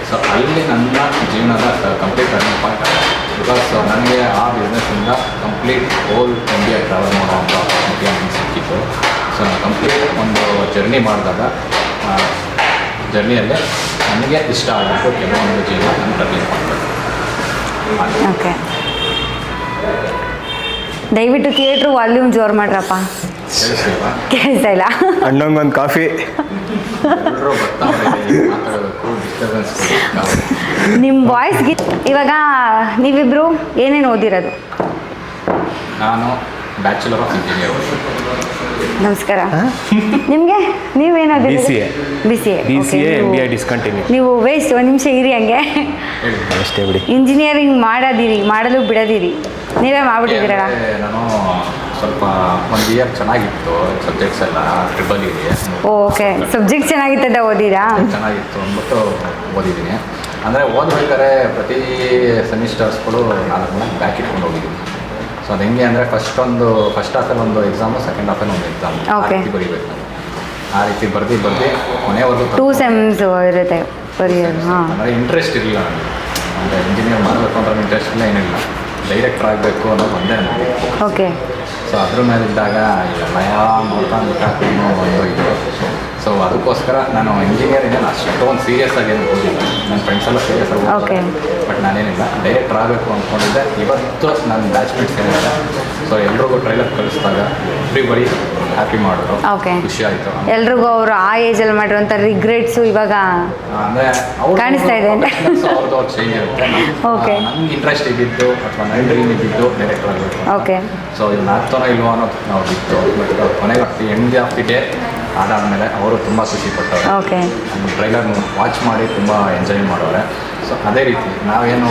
ಸೊ ಅಲ್ಲಿ ನನ್ನ ಜೀವನದ ಕಂಪ್ಲೀಟ್ ಟರ್ನಿಂಗ್ ಪಾಯಿಂಟ್ ಆಗಿದೆ. ಬಿಕಾಸ್ ನನಗೆ ಆ ಬಿಸ್ನೆಸ್ಸಿಂದ ಕಂಪ್ಲೀಟ್ ಹೋಲ್ ಇಂಡಿಯಾ ಟ್ರಾವೆಲ್ ಮಾಡೋವಂಥ ಆಪರ್ಚುನಿಟಿ ನನಗೆ ಸಿಕ್ಕಿತ್ತು. ಸೊ ನಾನು ಕಂಪ್ಲೀಟ್ ಒಂದು ಜರ್ನಿ ಮಾಡಿದಾಗ ಜರ್ನಿಯಲ್ಲೇ ನನಗೆ ಇಷ್ಟ ಆಗಿತ್ತು ಕೆಲವೊಂದು ಜೀವನ ನನ್ನ ಟರ್ನಿಂಗ್ ಪಾಯಿಂಟ್. ಓಕೆ, ದಯವಿಟ್ಟು ಥಿಯೇಟ್ರು ವಾಲ್ಯೂಮ್ ಜೋರು ಮಾಡ್ರಪ್ಪ, ಕೇಳಿಸ್ತಾ ಇಲ್ಲ. ಅಣ್ಣಂಗೊಂದು ಕಾಫಿ. ಎಲ್ಲರೂ ಮಾತಾಡಬೇಕು, ಡಿಸ್ಟರ್ಬೆನ್ಸ್. ನಿಮ್ಮ ವಾಯ್ಸ್ಗೆ ಇವಾಗ ನೀವಿಬ್ಬರು ಏನೇನು ಓದಿರೋದು? ನಾನು ಬ್ಯಾಚುಲರ್ ಆಫ್ ಇಂಜಿನಿಯರ್. ನಮಸ್ಕಾರ. ನಿಮಗೆ ನೀವೇನು BCA. BCA MBA discontinue. ನೀವು ವೇಸ್ಟ್, ಒಂದು ನಿಮಿಷ ಇರಿ ಹಂಗೆ. ಅಷ್ಟೇ ಬಿಡಿ. ಇಂಜಿನಿಯರಿಂಗ್ ಮಾಡಲು ಬಿಡದಿರಿ, ನೀವೇ ಮಾಡ್ಬಿಟ್ಟಿದ್ದೀರಲ್ಲ. ನಾನು ಸ್ವಲ್ಪ ಒಂದು ಇಯರ್ ಚೆನ್ನಾಗಿತ್ತು ಸಬ್ಜೆಕ್ಟ್ಸ್ ಎಲ್ಲ, ಟ್ರಿಬಲ್ ಇದೆ. ಓಕೆ, ಸಬ್ಜೆಕ್ಟ್ ಚೆನ್ನಾಗಿತ್ತದ ಓದಿರಾ? ಚೆನ್ನಾಗಿತ್ತು ಅಂದ್ಬಿಟ್ಟು ಓದಿದ್ದೀನಿ. ಅಂದರೆ ಓದ್ಬೇಕಾದ್ರೆ ಪ್ರತಿ ಸೆಮಿಸ್ಟರ್ಸ್ಗಳು 4 ಬ್ಯಾಕ್ ಇಟ್ಕೊಂಡು ಹೋಗಿದ್ದೀನಿ. ಸೊ ಅದು ಹೆಂಗೆ ಅಂದರೆ ಫಸ್ಟ್ ಹಾಫಲ್ಲಿ ಒಂದು ಎಕ್ಸಾಮು, ಸೆಕೆಂಡ್ ಹಾಫಲ್ಲಿ ಒಂದು ಎಕ್ಸಾಮು, ಆ ರೀತಿ ಬರೀಬೇಕು. ಆ ರೀತಿ ಬರ್ದು ಕೊನೆವರೆಗೂ 2 ಸೆಮ್ಸ್ ಇರುತ್ತೆ ಬರೆಯೋದು. ಹಾಂ, ಅಂದರೆ ಇಂಟ್ರೆಸ್ಟ್ ಇರಲಿಲ್ಲ ನನಗೆ. ಅಂದರೆ ಇಂಜಿನಿಯರ್ ಮಾಡಬೇಕು ಅಂದ್ರೆ ಇಂಟ್ರೆಸ್ಟ್ ಇಲ್ಲ, ಏನಿಲ್ಲ, ಡೈರೆಕ್ಟರ್ ಆಗಬೇಕು ಅನ್ನೋದು ಒಂದೇ ನನಗೆ. ಓಕೆ. ಸೊ ಅದ್ರ ಮೇಲಿದ್ದಾಗ ಎಲ್ಲ ನೋಡ್ಕೊಂಡು ಒಂದು ಇದು. ಸೊ ಅದಕ್ಕೋಸ್ಕರ ನಾನು ಇಂಜಿನಿಯರಿಂಗ್ ಅಷ್ಟೊಂದು ಸೀರಿಯಸ್ ಆಗಿ ಏನು ಹೋಗಿಲ್ಲ. ನನ್ನ ಫ್ರೆಂಡ್ಸ್ ಎಲ್ಲ ಸೀರಿಯಸ್ ಆಗಿ ಹೋಗ್ತಾರೆ, ಬಟ್ ನಾನೇನಿಲ್ಲ, ಡೈರೆಕ್ಟರ್ ಆಗಬೇಕು ಅಂದ್ಕೊಂಡಿದ್ದೆ. ಇವತ್ತು ನನ್ನ ಬ್ಯಾಚ್ಮೇಟ್ಸ್ ಏನಿದೆ, ಸೊ ಎಲ್ರಿಗೂ ಟ್ರೈಲರ್ ಕಳಿಸಿದಾಗ ಎವ್ರಿಬಡಿ ಹ್ಯಾಪಿ ಮಾಡಿದ್ರು. Okay. ಖುಷಿ ಆಯಿತು. ಎಲ್ರಿಗೂ ಅವರು ಆ ಏಜಲ್ಲಿ ಮಾಡಿರೋಂಥ ರಿಗ್ರೆಟ್ಸು ಇವಾಗ ಅಂದರೆ ಕಾಣಿಸ್ತಾ ಇದೆ ಅಂತ. ಅವ್ರದ್ದು ಚೇಂಜ್ ಇರುತ್ತೆ. Okay. ನಮ್ಗೆ ಇಂಟ್ರೆಸ್ಟ್ ಇದ್ದಿದ್ದು ಅಥವಾ ನನ್ನ ಡ್ರೀಮ್ ಇದ್ದಿದ್ದು ಡೈರೆಕ್ಟರ್ ಆಗಬೇಕು. ಓಕೆ ಸೊ ಇದನ್ನ ಆಗ್ತಾನೋ ಇಲ್ವೋ ಅನ್ನೋದು ನಾವು ಬಿತ್ತು. ಬಟ್ ಕೊನೆಗೆ ಎಂಡ್ ಆಫ್ ದಿ ಡೇ ಅದಾದಮೇಲೆ ಅವರು ತುಂಬ ಖುಷಿ ಪಟ್ಟರು. ಓಕೆ ಟ್ರೈಲರ್ ವಾಚ್ ಮಾಡಿ ತುಂಬ ಎಂಜಾಯ್ ಮಾಡೋರೆ. ಸೊ ಅದೇ ರೀತಿ ನಾವೇನು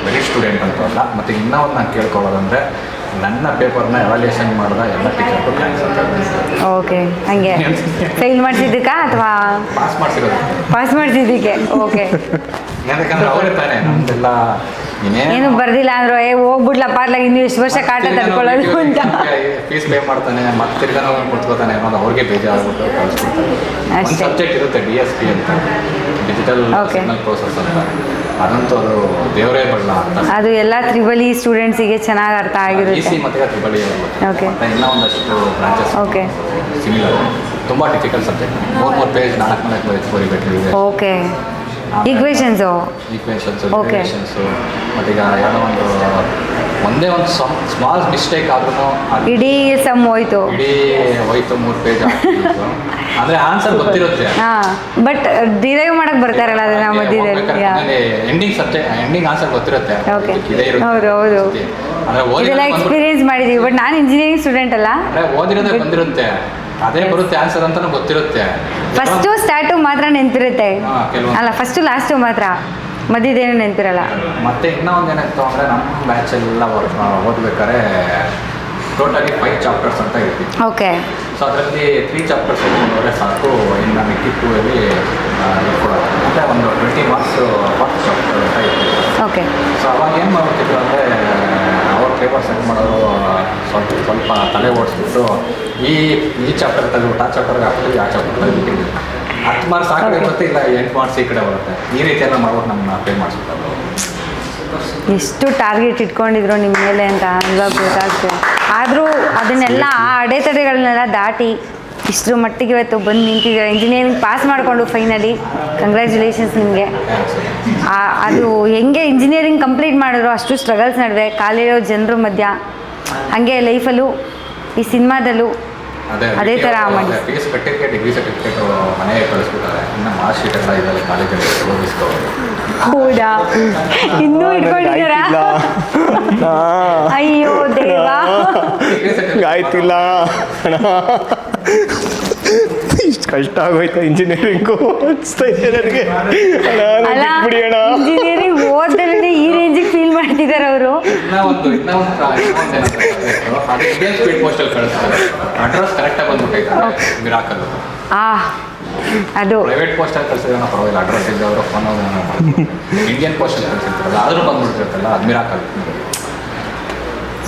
ವೆರಿ ಸ್ಟೂಡೆಂಟ್ ಅಂತ ಅಲ್ಲ. ಮತ್ತು ಇನ್ನೂ ಒಂದು ನಾನು ಕೇಳ್ಕೊಳ್ಳೋದಂದರೆ ನನ್ನ ಪೇಪರ್ನ ಎವಾಲ್ಯೂಯೇಷನ್ ಮಾಡಿದ ಎಲ್ಲ ಟೀಚರ್ಗೂ ಥ್ಯಾಂಕ್ಸ್ ಅಂತ ಹೇಳ್ತೀನಿ. ಓಕೆ ಹಂಗೆ ಫೇಲ್ ಮಾಡಿಸಿದ್ದಕ್ಕ ಅಥವಾ ಪಾಸ್ ಮಾಡಿಸಿದ್ದಕ್ಕೆ? ಓಕೆ ಯಾಕಂದ್ರೆ ಅವರೇ ತಾನೇ ನಮ್ದೆಲ್ಲ ಏನು ಬರ್ದಿಲ್ಲ ಅಂದ್ರು ಹೋಗ್ಬಿಡ್ಲಪ್ಪ ಅಲ್ಲ ಇನ್ನು ಎಷ್ಟು ವರ್ಷ ಕಾಟ ತಡ್ಕೊಳ್ಳೋದು ಅಂತ ಫೀಸ್ ಪೇ ಮಾಡ್ತಾನೆ ಮತ್ತೆ ತಿರ್ಗಾ ಕೊಡ್ಕೋತಾನೆ ಅನ್ನೋದು ಅವ್ರಿಗೆ ಬೇಜಾರಾಗ್ಬಿಟ್ಟು ಕಳಿಸ್ಬಿಡ್ತಾರೆ. ಒಂದು ಅಷ್ಟೇ. ಸಬ್ಜೆಕ್ಟ್ ಇರುತ್ತೆ DSP ಅಂತ, ಡಿಜಿಟಲ್ ಸಿಗ್ನಲ್ ಪ್ರೋಸೆಸ್ ಅಂತ. ಅದಂತೂ ಅದು ದೇವರೇ ಬರಲ್ಲ ಅಂತ. ಅದು ಎಲ್ಲ ತ್ರಿಬಲಿ ಸ್ಟೂಡೆಂಟ್ಸಿಗೆ ಚೆನ್ನಾಗಿ ಅರ್ಥ ಆಗಿರುತ್ತೆ. EC ಮತ್ತೆ ತ್ರಿಬಲಿ Okay. ಮತ್ತೆ ಇನ್ನೂ ಒಂದಷ್ಟು ಬ್ರಾಂಚಸ್ Okay. ಸಿಮಿಲರ್. ತುಂಬ ಡಿಫಿಕಲ್ಟ್ ಸಬ್ಜೆಕ್ಟ್. 3 ಪೇಜ್ 4 ಪೇಜ್ ಬರಿಬೇಕು. Okay equations equations Okay. Relations ಮತ್ತು ಈಗ ಯಾವುದೋ ಒಂದೇ ಒಂದು ಸ್ಮಾಲ್ ಮಿಸ್ಟೇಕ್ ಆದ್ರೂ ಇಡೀ ಸಮ್ ಹೋಯ್ತು. ಇಡೀ ಹೋಯ್ತು 3 ಪೇಜ್ ಅಂದರೆ ಆನ್ಸರ್ ಗೊತ್ತಿರುತ್ತೆ. ಹಾಂ ಬಟ್ ಡಿರೈವ್ ಮಾಡಕ್ಕೆ ಬರ್ತಾರಲ್ಲ ಅದನ್ನ ಮಧ್ಯದಲ್ಲಿ. ಎಂಡಿಂಗ್ ಆನ್ಸರ್ ಗೊತ್ತಿರುತ್ತೆ. ಓಕೆ ಇದೇ ಇರುತ್ತೆ. ಹೌದು ಹೌದು ಅಂದರೆ ಇದೆಲ್ಲ ಎಕ್ಸ್ಪೀರಿಯನ್ಸ್ ಮಾಡಿದ್ದೀವಿ. ಬಟ್ ನಾನು ಇಂಜಿನಿಯರಿಂಗ್ ಸ್ಟೂಡೆಂಟ್ ಅಲ್ಲ. ಓದಿರೋದೇ ಬಂದಿರುತ್ತೆ, ಅದೇ ಬರುತ್ತೆ ಆನ್ಸರ್ ಅಂತಲೂ ಗೊತ್ತಿರುತ್ತೆ. ಫಸ್ಟು ಸ್ಟಾರ್ಟು ಮಾತ್ರ ನೆನಪಿರುತ್ತೆ. ಕೆಲವೊಂದು ಅಲ್ಲ ಫಸ್ಟು ಲಾಸ್ಟು ಮಾತ್ರ, ಮಧ್ಯದೇನು ನೆನಪಿರಲ್ಲ. ಮತ್ತೆ ಇನ್ನೂ ಒಂದು ಏನಾಯ್ತು ಅಂದರೆ ನಮ್ಮ ಬ್ಯಾಚೆಲ್ಲ ಓದ್ಬೇಕಾದ್ರೆ ಟೋಟಲಿ 5 ಚಾಪ್ಟರ್ಸ್ ಅಂತ ಇರ್ತೀವಿ. ಓಕೆ ಸೊ ಅದರಲ್ಲಿ 3 ಚಾಪ್ಟರ್ಸ್ ಓದಿದ್ರೆ ಸಾಕು. ಇನ್ನು ಮಿಕ್ಕಿಟ್ಟುವಲ್ಲಿ ಕೊಡೋದು ಅಂದರೆ ಒಂದು 20 ಮಾರ್ಕ್ಸ್ ಫಸ್ಟ್ ಚಾಪ್ಟರ್ ಅಂತ ಇರ್ತೀವಿ. ಓಕೆ ಸೊ ಅವಾಗ ಏನು ಮಾಡ್ತಿದ್ರು ಅಂದರೆ ಅವ್ರ ಪೇಪರ್ ಸೆಟ್ ಮಾಡೋರು ಸ್ವಲ್ಪ ತಲೆ ಓಡಿಸ್ಬಿಟ್ಟು ಈ ಚಾಪ್ಟರ್ ತೆಗೆದ್ಬಿಟ್ಟು ಆ ಚಾಪ್ಟರ್ಗೆ ಹಾಕ್ತೀವಿ, ಆ ಚಾಪ್ಟರ್ ತೆಗೆದ್ಬಿಟ್ಟಿದ್ವಿ. 10 ಮಾರ್ಕ್ಸ್ ಆ ಕಡೆ ಬರುತ್ತೆ, ಇಲ್ಲ 8 ಮಾರ್ಕ್ಸ್ ಈ ಕಡೆ ಬರುತ್ತೆ. ಈ ರೀತಿಯೆಲ್ಲ ಮಾಡ್ಬಿಟ್ಟು ನಮ್ಮನ್ನ ಪೇ ಮಾಡಿಸ್ಬಿಟ್ಟು ಎಷ್ಟು ಟಾರ್ಗೆಟ್ ಇಟ್ಕೊಂಡಿದ್ರು ನಿಮ್ಮ ಮೇಲೆ ಅಂತ ಇವಾಗ ಗೊತ್ತಾಗ್ತದೆ. ಆದರೂ ಅದನ್ನೆಲ್ಲ ಆ ಅಡೆತಡೆಗಳನ್ನೆಲ್ಲ ದಾಟಿ ಇಷ್ಟರ ಮಟ್ಟಿಗೆ ಇವತ್ತು ಬಂದು ನಿಂತಿದ್ದೀರ. ಇಂಜಿನಿಯರಿಂಗ್ ಪಾಸ್ ಮಾಡಿಕೊಂಡು ಫೈನಲಿ ಕಂಗ್ರ್ಯಾಚುಲೇಷನ್ಸ್ ನಿಮಗೆ. ಅದು ಹೆಂಗೆ ಇಂಜಿನಿಯರಿಂಗ್ ಕಂಪ್ಲೀಟ್ ಮಾಡಿದ್ರು ಅಷ್ಟು ಸ್ಟ್ರಗಲ್ಸ್ ನಡುವೆ ಕಾಲಿರೋ ಜನರ ಮಧ್ಯ, ಹಾಗೆ ಲೈಫಲ್ಲೂ ಈ ಸಿನಿಮಾದಲ್ಲೂ ಅದೇ ಥರ ಮಾಡಿ. ಫೀಸ್ ಕಟ್ಟಿದ್ದಕ್ಕೆ ಡಿಗ್ರಿ ಸರ್ಟಿಫಿಕೇಟ್ ಮನೆಗೆ ಕಳಿಸ್ಬಿಟ್ಟಾರೆ. ಇನ್ನು ಮಾರ್ಕ್ ಶೀಟ್ ಎಲ್ಲ ಇದೆಲ್ಲ ಕಾಲೇಜಲ್ಲಿ ಓದಿಸ್ಕೋಬೋದು. ಹೌದಾ ಇನ್ನೂ ಇಟ್ಕೊಂಡಿದ್ದೀರಾ? ಅಯ್ಯೋ ದೇವಾ ಆಯ್ತಿಲ್ಲ ಇಷ್ಟು ಕಷ್ಟ ಆಗೋಯ್ತು ಇಂಜಿನಿಯರಿಂಗು ಅನಿಸ್ತಾ ಇದೆ ನನಗೆ. ಅಲ್ಲ ಇಂಜಿನಿಯರಿಂಗ್ ಓದ್ದಲ್ಲೇ ಈ ರೇಂಜಿಗೆ ಫೀಲ್ ಮಾಡ್ತಿದ್ದಾರೆ ಅವರು. ಇಂಡಿಯನ್ ಸ್ಪೀಡ್ ಪೋಸ್ಟಲ್ಲಿ ಕಳಿಸ್ತಾರೆ. ಅಡ್ರೆಸ್ ಕರೆಕ್ಟಾಗಿ ಬಂದ್ಬಿಟ್ಟೈತೆ ಮಿರಾಕಲ್. ಅದು ಪ್ರೈವೇಟ್ ಪೋಸ್ಟಲ್ಲಿ ಕಳಿಸಿದ್ರೆ ಪರವಾಗಿಲ್ಲ, ಅಡ್ರೆಸ್ ಇದ್ದವರು ಫೋನ್ ಇಂಡಿಯನ್ ಪೋಸ್ಟಲ್ಲಿ ಕಳಿಸಿರ್ತಾರಲ್ಲ ಆದರೂ ಬಂದ್ಬಿಟ್ಟಿರುತ್ತಲ್ಲ ಅದು ಮಿರಾಕಲ್.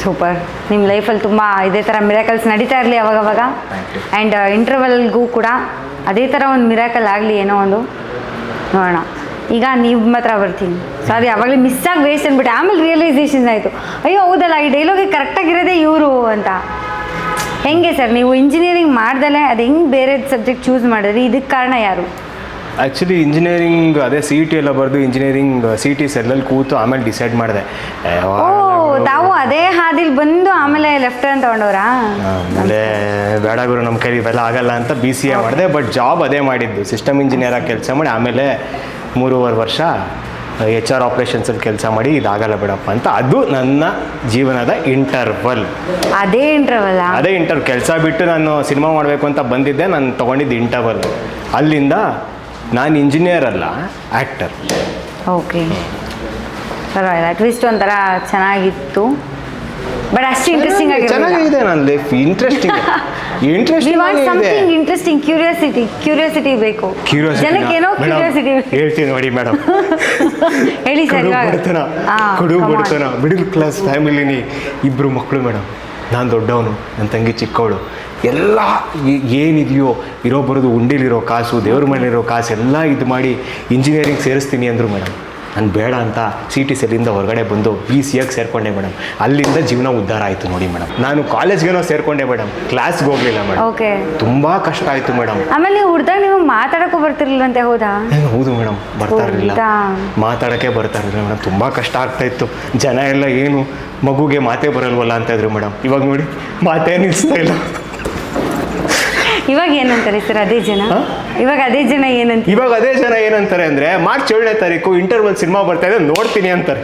ಸೂಪರ್. ನಿಮ್ಮ ಲೈಫಲ್ಲಿ ತುಂಬ ಇದೇ ಥರ ಮಿರಾಕಲ್ಸ್ ನಡೀತಾ ಇರಲಿ ಅವಾಗವಾಗ. ಆ್ಯಂಡ್ ಇಂಟರ್ವಲ್ಗೂ ಕೂಡ ಅದೇ ಥರ ಒಂದು ಮಿರಾಕಲ್ ಆಗಲಿ ಏನೋ ಒಂದು ನೋಡೋಣ. ಈಗ ನೀವು ಮಾತ್ರ ಬರ್ತೀನಿ ಸಾರಿ ಆವಾಗಲೇ ಮಿಸ್ ಆಗಿ ವೇಸ್ಟ್ ಅಂದ್ಬಿಟ್ಟು ಆಮೇಲೆ ರಿಯಲೈಸೇಷನ್ ಆಯಿತು, ಅಯ್ಯೋ ಹೌದಲ್ಲ ಈ ಡೈಲಾಗಿಗೆ ಕರೆಕ್ಟಾಗಿರೋದೇ ಇವರು ಅಂತ. ಹೆಂಗೆ ಸರ್ ನೀವು ಇಂಜಿನಿಯರಿಂಗ್ ಮಾಡ್ದಲೇ ಅದು ಹೆಂಗೆ ಬೇರೆ ಸಬ್ಜೆಕ್ಟ್ ಚೂಸ್ ಮಾಡಿದ್ರಿ? ಇದಕ್ಕೆ ಕಾರಣ ಯಾರು? ಆ್ಯಕ್ಚುಲಿ ಇಂಜಿನಿಯರಿಂಗ್ ಅದೇ CET ಎಲ್ಲ ಬರೆದು ಇಂಜಿನಿಯರಿಂಗ್ CET ಸೆಲ್ಲಲ್ಲಿ ಕೂತು ಆಮೇಲೆ ಡಿಸೈಡ್ ಮಾಡಿದೆ. ಓ ತಾವು ಅದೇ ಹಾದಿಲಿ ಬಂದು ಆಮೇಲೆ ಲೆಫ್ಟ್ ಟರ್ನ್ ತೊಗೊಂಡವ್ರಾ? ಆಮೇಲೆ ಬೇಡ ಗುರು ನಮ್ಮ ಕೈಲಿ ಇವೆಲ್ಲ ಆಗಲ್ಲ ಅಂತ BCA ಮಾಡಿದೆ. ಬಟ್ ಜಾಬ್ ಅದೇ ಮಾಡಿದ್ದು, ಸಿಸ್ಟಮ್ ಇಂಜಿನಿಯರಾಗಿ ಕೆಲಸ ಮಾಡಿ ಆಮೇಲೆ 3.5 ವರ್ಷ HR ಆಪ್ರೇಷನ್ಸಲ್ಲಿ ಕೆಲಸ ಮಾಡಿ ಇದಾಗಲ್ಲ ಬಿಡಪ್ಪ ಅಂತ. ಅದು ನನ್ನ ಜೀವನದ ಇಂಟರ್ವಲ್. ಅದೇ ಇಂಟರ್ವಲ್ ಕೆಲಸ ಬಿಟ್ಟು ನಾನು ಸಿನಿಮಾ ಮಾಡಬೇಕು ಅಂತ ಬಂದಿದ್ದೆ. ನಾನು ತೊಗೊಂಡಿದ್ದು ಇಂಟರ್ವಲ್. ಅಲ್ಲಿಂದ ನಾನು ಇಂಜಿನಿಯರ್ ಅಲ್ಲ, ಆ್ಯಕ್ಟರ್. ಓಕೆ ಪರವಾಗಿಲ್ಲ, ಟ್ವಿಸ್ಟ್ ಒಂಥರ ಚೆನ್ನಾಗಿತ್ತು. ಬಟ್ ಅಷ್ಟು ಇಂಟ್ರೆಸ್ಟಿಂಗ್ ಚೆನ್ನಾಗಿದೆ ನನ್ನ ಲೈಫ್. ಇಂಟ್ರೆಸ್ಟಿಂಗ್ ಕ್ಯೂರಿಯಾಸಿಟಿ ಬೇಕು ಜನಕ್ಕೇನೋ. ಕ್ಯೂರಿಯಾಸಿಟಿ ಹೇಳ್ತೀನಿ ನೋಡಿ ಮೇಡಮ್. ಹೇಳಿ ಸರ್. ಬಡತನ ಮಿಡಲ್ ಕ್ಲಾಸ್ ಫ್ಯಾಮಿಲಿನಿ, 2 ಮಕ್ಕಳು ಮೇಡಮ್. ನಾನು ದೊಡ್ಡವನು, ನನ್ನ ತಂಗಿ ಚಿಕ್ಕವಳು. ಎಲ್ಲ ಏನಿದೆಯೋ ಇರೋ ಬರೋದು ಉಂಡಿಲಿರೋ ಕಾಸು, ದೇವ್ರ ಮನೇಲಿರೋ ಕಾಸು ಎಲ್ಲ ಇದು ಮಾಡಿ ಇಂಜಿನಿಯರಿಂಗ್ ಸೇರಿಸ್ತೀನಿ ಅಂದರು ಮೇಡಮ್. ನಾನು ಬೇಡ ಅಂತ CET ಸೆಲ್ಲಿಂದ ಹೊರಗಡೆ ಬಂದು BCAಗೆ ಸೇರಿಕೊಂಡೆ ಮೇಡಮ್. ಅಲ್ಲಿಂದ ಜೀವನ ಉದ್ಧಾರ ಆಯಿತು ನೋಡಿ ಮೇಡಮ್. ನಾನು ಕಾಲೇಜ್ಗೇನೋ ಸೇರಿಕೊಂಡೆ ಮೇಡಮ್, ಕ್ಲಾಸ್ಗೆ ಹೋಗಲಿಲ್ಲ ಮೇಡಮ್. ಓಕೆ ತುಂಬ ಕಷ್ಟ ಆಯಿತು ಮೇಡಮ್. ಆಮೇಲೆ ನೀವು ಹುಡ್ದಾಗ ನೀವು ಮಾತಾಡೋಕ್ಕೂ ಬರ್ತಿರ್ಲಿಲ್ಲಂತೆ? ಹೌದಾ? ಹೌದು ಮೇಡಮ್, ಬರ್ತಾ ಇರಲಿಲ್ಲ, ಮಾತಾಡೋಕ್ಕೆ ಬರ್ತಾ ಇರಲಿಲ್ಲ ಮೇಡಮ್. ತುಂಬ ಕಷ್ಟ ಆಗ್ತಾಯಿತ್ತು. ಜನ ಎಲ್ಲ ಏನು ಮಗುಗೆ ಮಾತೇ ಬರಲ್ವಲ್ಲ ಅಂತ ಇದ್ರು ಮೇಡಮ್. ಇವಾಗ ನೋಡಿ ಮಾತೇ ನಿಲ್ಲಿಸ್ತಾ ಇಲ್ಲ. ಇವಾಗ ಏನಂತಾರೆ ಸರ್ ಅದೇ ಜನ? ಹಾ? ಇವಾಗ ಅದೇ ಜನ ಏನಂತ? ಇವಾಗ ಅದೇ ಜನ ಏನಂತಾರೆ ಅಂದರೆ ಮಾರ್ಚ್ 7ನೇ ತಾರೀಕು ಇಂಟರ್ವಲ್ ಸಿನಿಮಾ ಬರ್ತಾ ಇದೆ ನೋಡ್ತೀನಿ ಅಂತಾರೆ.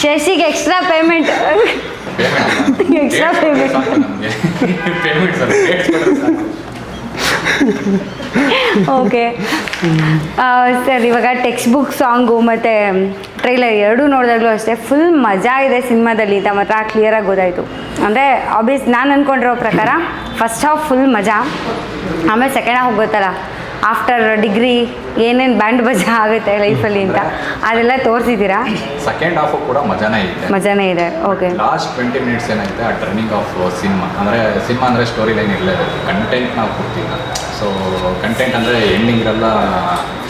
ಶಶಿಗೆ ಎಕ್ಸ್ಟ್ರಾ ಪೇಮೆಂಟ್ ಎಕ್ಸ್ಟ್ರಾ ಪೇಮೆಂಟ್ ನಮಗೆ ಪೇಮೆಂಟ್ ಓಕೆ ಸರ್, ಇವಾಗ ಟೆಕ್ಸ್ಟ್ ಬುಕ್ ಸಾಂಗು ಮತ್ತು ಟ್ರೈಲರ್ ಎರಡೂ ನೋಡಿದಾಗಲೂ ಅಷ್ಟೇ ಫುಲ್ ಮಜಾ ಇದೆ ಸಿನಿಮಾದಲ್ಲಿ ಅಂತ ಮಾತ್ರ ಕ್ಲಿಯರಾಗಿ ಗೊತ್ತಾಯಿತು. ಅಂದರೆ ನಾನು ಅಂದ್ಕೊಂಡಿರೋ ಪ್ರಕಾರ ಫಸ್ಟ್ ಹಾಫ್ ಫುಲ್ ಮಜಾ, ಆಮೇಲೆ ಸೆಕೆಂಡ್ ಹಾಫ್ ಗೊತ್ತಲ್ಲ ಆಫ್ಟರ್ ಡಿಗ್ರಿ ಏನೇನು ಬ್ಯಾಂಡ್ ಬಜಾ ಆಗುತ್ತೆ ಲೈಫಲ್ಲಿ ಅಂತ ಅದೆಲ್ಲ ತೋರಿಸಿದ್ದೀರಾ. ಸೆಕೆಂಡ್ ಹಾಫು ಕೂಡ ಮಜಾನೇ ಇದೆ. ಓಕೆ, ಲಾಸ್ಟ್ 20 ಮಿನಿಟ್ಸ್ ಏನಾಗುತ್ತೆ ಆ ಟರ್ನಿಂಗ್ ಆಫ್ ಸಿನಿಮಾ ಅಂದರೆ ಸ್ಟೋರಿ ಲೈನ್ ಇರಲೇಬೇಕು, ಕಂಟೆಂಟ್ ನಾವು ಕೊಡ್ತೀವಿ. ಸೊ ಕಂಟೆಂಟ್ ಅಂದರೆ ಎಂಡಿಂಗ್ ಇರಲ್ಲ,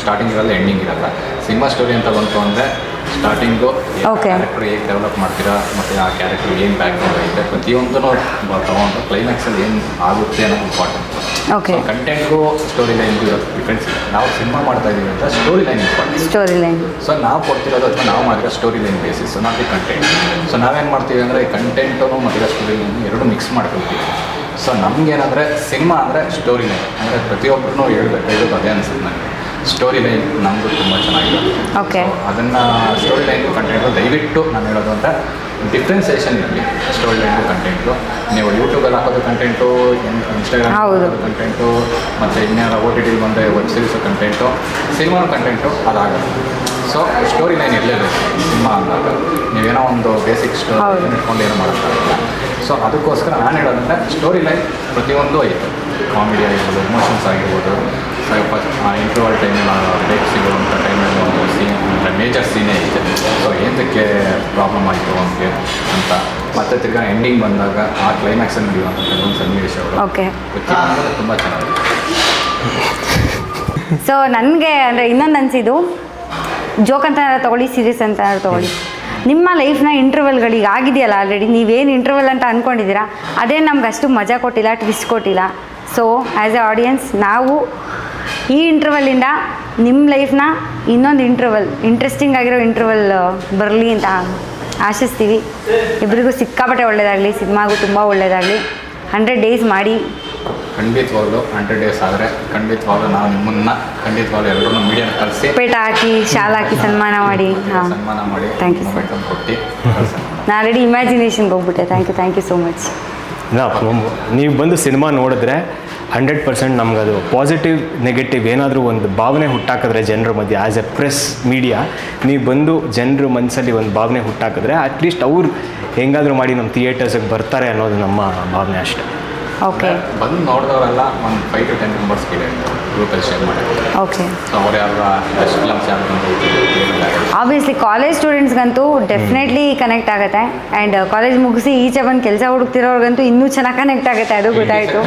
ಸ್ಟಾರ್ಟಿಂಗ್ ಇರಲ್ಲ, ಎಂಡಿಂಗ್ ಇರಲ್ಲ. ಸಿನಿಮಾ ಸ್ಟೋರಿ ಅಂತ ಬಂತು ಅಂದರೆ ಸ್ಟಾರ್ಟಿಂಗು ಕ್ಯಾರೆಕ್ಟರ್ ಹೇಗೆ ಡೆವಲಪ್ ಮಾಡ್ತೀರಾ ಮತ್ತು ಆ ಕ್ಯಾರೆಕ್ಟರ್ ಏನು ಬ್ಯಾಕ್ಗ್ರೌಂಡ್ ಐತೆ ಪ್ರತಿಯೊಂದೂ ತೊಗೊಂಡು ಕ್ಲೈಮ್ಯಾಕ್ಸಲ್ಲಿ ಏನು ಆಗುತ್ತೆ ಅನ್ನೋದು ಇಂಪಾರ್ಟೆಂಟ್. ಓಕೆ, ಕಂಟೆಂಟ್ಗೂ ಸ್ಟೋರಿ ಲೈನ್ಗೂ ಇರೋ ಡಿಫ್ರೆನ್ಸ್ ಇದೆ. ನಾವು ಸಿನಿಮಾ ಮಾಡ್ತಾ ಇದ್ದೀವಿ ಅಂತ story line important. Story line so ನಾವು ಕೊಡ್ತಿರೋದು ಅಥವಾ ನಾವು ಮಾಡಿರೋ story line basis not the content. So ನಾವೇನು ಮಾಡ್ತೀವಿ ಅಂದರೆ ಈ ಕಂಟೆಂಟು ಮತ್ತು ಸ್ಟೋರಿ ಲೈನ್ ಎರಡು ಮಿಕ್ಸ್ ಮಾಡ್ಕೊಳ್ತೀವಿ. ಸೊ ನಮಗೇನಂದರೆ ಸಿನಿಮಾ ಅಂದರೆ ಸ್ಟೋರಿ ಲೈನ್ ಅಂದರೆ ಪ್ರತಿಯೊಬ್ಬರೂ ಹೇಳೋದು ಅದೇ ಅನಿಸುತ್ತೆ ನನಗೆ. ಸ್ಟೋರಿ ಲೈನ್ ನಮಗೂ ತುಂಬ ಚೆನ್ನಾಗಿದೆ. ಓಕೆ, ಅದನ್ನು ಸ್ಟೋರಿ ಲೈನ್ ಕಂಟೆಂಟು ದಯವಿಟ್ಟು ನಾನು ಹೇಳೋದು ಅಂದರೆ ಡಿಫ್ರೆನ್ಸಿಯೇಷನ್ ಇರಲಿ ಸ್ಟೋರಿ ಲೈನು ಕಂಟೆಂಟು. ನೀವು ಯೂಟ್ಯೂಬಲ್ಲಿ ಹಾಕೋದು ಕಂಟೆಂಟು, ಇನ್ಸ್ಟಾಗ್ರಾಮ್ ಹಾಕೋದು ಕಂಟೆಂಟು, ಮತ್ತು ಇನ್ಯಾರ OTT ಬಂದರೆ web series content, cinema content ಅದಾಗಲ್ಲ. ಸೊ ಸ್ಟೋರಿ ಲೈನ್ ಇರಲೇಬೇಕು ಸಿನಿಮಾ ಅಂದಾಗ. ನೀವೇನೋ ಒಂದು ಬೇಸಿಕ್ ಸ್ಟೋರಿ ಇಟ್ಕೊಂಡು ಏನೋ ಮಾಡೋಕ್ಕಾಗಲ್ಲ. ಸೊ ಅದಕ್ಕೋಸ್ಕರ ನಾನು ಹೇಳೋದಂದರೆ ಸ್ಟೋರಿ ಲೈನ್ ಪ್ರತಿಯೊಂದು ಐತೆ. ಕಾಮಿಡಿ ಆಗಿರ್ಬೋದು, ಎಮೋಷನ್ಸ್ ಆಗಿರ್ಬೋದು, ಸ್ವಲ್ಪ ಇಂಟರ್ವಲ್ ಟೈಮಲ್ಲಿ ಬ್ರೇಕ್ ಸಿಗೋವಂಥ ಟೈಮಲ್ಲಿ ಒಂದು ಸೀನ್ ಅಂದರೆ ಮೇಜರ್ ಸೀನೇ ಐತೆ. ಸೊ ಏನಕ್ಕೆ ಪ್ರಾಬ್ಲಮ್ ಆಯಿತು ನಮಗೆ ಅಂತ ಮತ್ತೆ ತಿರ್ಗಾ ಎಂಡಿಂಗ್ ಬಂದಾಗ ಆ ಕ್ಲೈಮ್ಯಾಕ್ಸಲ್ಲಿ ನಡೆಯುವಂಥ ಕೆಲವೊಂದು ಸನ್ನಿವೇಶಗಳು ಪ್ರತಿಯೊಂದು ತುಂಬ ಚೆನ್ನಾಗಿದೆ. ಸೊ ನನಗೆ ಅಂದರೆ ಇನ್ನೊಂದು ಅನಿಸಿದ್ದು, ಜೋಕ್ ಅಂತ ತೊಗೊಳ್ಳಿ, ಸೀರಿಯಸ್ ಅಂತ ತೊಗೊಳ್ಳಿ, ನಿಮ್ಮ ಲೈಫ್ನ ಇಂಟರ್ವಲ್ಗಳಿಗೆ ಆಗಿದೆಯಲ್ಲ ಆಲ್ರೆಡಿ, ನೀವೇನು ಇಂಟರ್ವಲ್ ಅಂತ ಅಂದ್ಕೊಂಡಿದ್ದೀರಾ ಅದೇ ನಮ್ಗೆ ಅಷ್ಟು ಮಜಾ ಕೊಟ್ಟಿಲ್ಲ, ಟ್ವಿಸ್ಟ್ ಕೊಟ್ಟಿಲ್ಲ. ಸೊ ಆ್ಯಸ್ ಎ ಆಡಿಯನ್ಸ್ ನಾವು ಈ ಇಂಟರ್ವಲ್ಲಿಂದ ನಿಮ್ಮ ಲೈಫ್ನ ಇನ್ನೊಂದು ಇಂಟ್ರೆಸ್ಟಿಂಗ್ ಆಗಿರೋ ಇಂಟರ್ವಲ್ ಬರಲಿ ಅಂತ ಆಶಿಸ್ತೀವಿ. ಇಬ್ಬರಿಗೂ ಸಿಕ್ಕಾಪಟ್ಟೆ ಒಳ್ಳೆಯದಾಗಲಿ, ಸಿನಿಮಾಗೂ ತುಂಬ ಒಳ್ಳೆಯದಾಗಲಿ. 100 days ಮಾಡಿ. ಖಂಡಿತವಾಗ್ಲೂ 100 days ಆದರೆ ಖಂಡಿತವಾಗ್ಲೂ ನಾವು ನಿಮ್ಮನ್ನು ಖಂಡಿತವಾಗ್ಲೂ ಎಲ್ಲರೂ ಮೀಡಿಯಾ ಕಳಿಸಿ ಪೇಟ ಹಾಕಿ ಶಾಲ್ ಹಾಕಿ ಸನ್ಮಾನ ಮಾಡಿ. ಹಾಂ, ಸನ್ಮಾನ ಮಾಡಿ. Thank you sir. ಕೊಟ್ಟು ನಾನು ಆಲ್ರೆಡಿ ಇಮ್ಯಾಜಿನೇಷನ್ಗೆ ಹೋಗ್ಬಿಟ್ಟೆ. Thank you so much. ನೀವು ಬಂದು ಸಿನಿಮಾ ನೋಡಿದ್ರೆ 100% ನಮಗದು ಪಾಸಿಟಿವ್ ನೆಗೆಟಿವ್ ಏನಾದರೂ ಒಂದು ಭಾವನೆ ಹುಟ್ಟಾಕಿದ್ರೆ ಜನರ ಮಧ್ಯೆ ಆ್ಯಸ್ ಎ ಪ್ರೆಸ್ ಮೀಡಿಯಾ ನೀವು ಬಂದು ಜನರ ಮನಸ್ಸಲ್ಲಿ ಒಂದು ಭಾವನೆ ಹುಟ್ಟಾಕಿದ್ರೆ ಅಟ್ಲೀಸ್ಟ್ ಅವ್ರು ಹೆಂಗಾದರೂ ಮಾಡಿ ನಮ್ಮ ಥಿಯೇಟರ್ಸಿಗೆ ಬರ್ತಾರೆ ಅನ್ನೋದು ನಮ್ಮ ಭಾವನೆ ಅಷ್ಟೇ. ಓಕೆ, ಬಂದು ನೋಡಿದವರೆಲ್ಲ ಒಂದು 5 to 10 ಮೆಂಬರ್ಸ್ ಗ್ರೂಪಲ್ಲಿ ಶೇರ್ ಮಾಡಿದ್ದಾರೆ. ಓಕೆ, ಸೊ ಅವ್ರು ಯಾರು ಬೆಸ್ಟ್ ಫಿಲಮ್ಸ್ ಯಾರು ಆಬ್ವಿಯಸ್ಲಿ ಕಾಲೇಜ್ ಸ್ಟೂಡೆಂಟ್ಸ್ಗಂತೂ ಡೆಫಿನೆಟ್ಲಿ ಕನೆಕ್ಟ್ ಆಗುತ್ತೆ. ಆ್ಯಂಡ್ ಕಾಲೇಜ್ ಮುಗಿಸಿ ಈಚೆ ಬಂದು ಕೆಲಸ ಹುಡುಕ್ತಿರೋರ್ಗಂತೂ ಇನ್ನೂ ಚೆನ್ನಾಗಿ ಕನೆಕ್ಟ್ ಆಗುತ್ತೆ. ಅದು ಗೊತ್ತಾಯಿತು.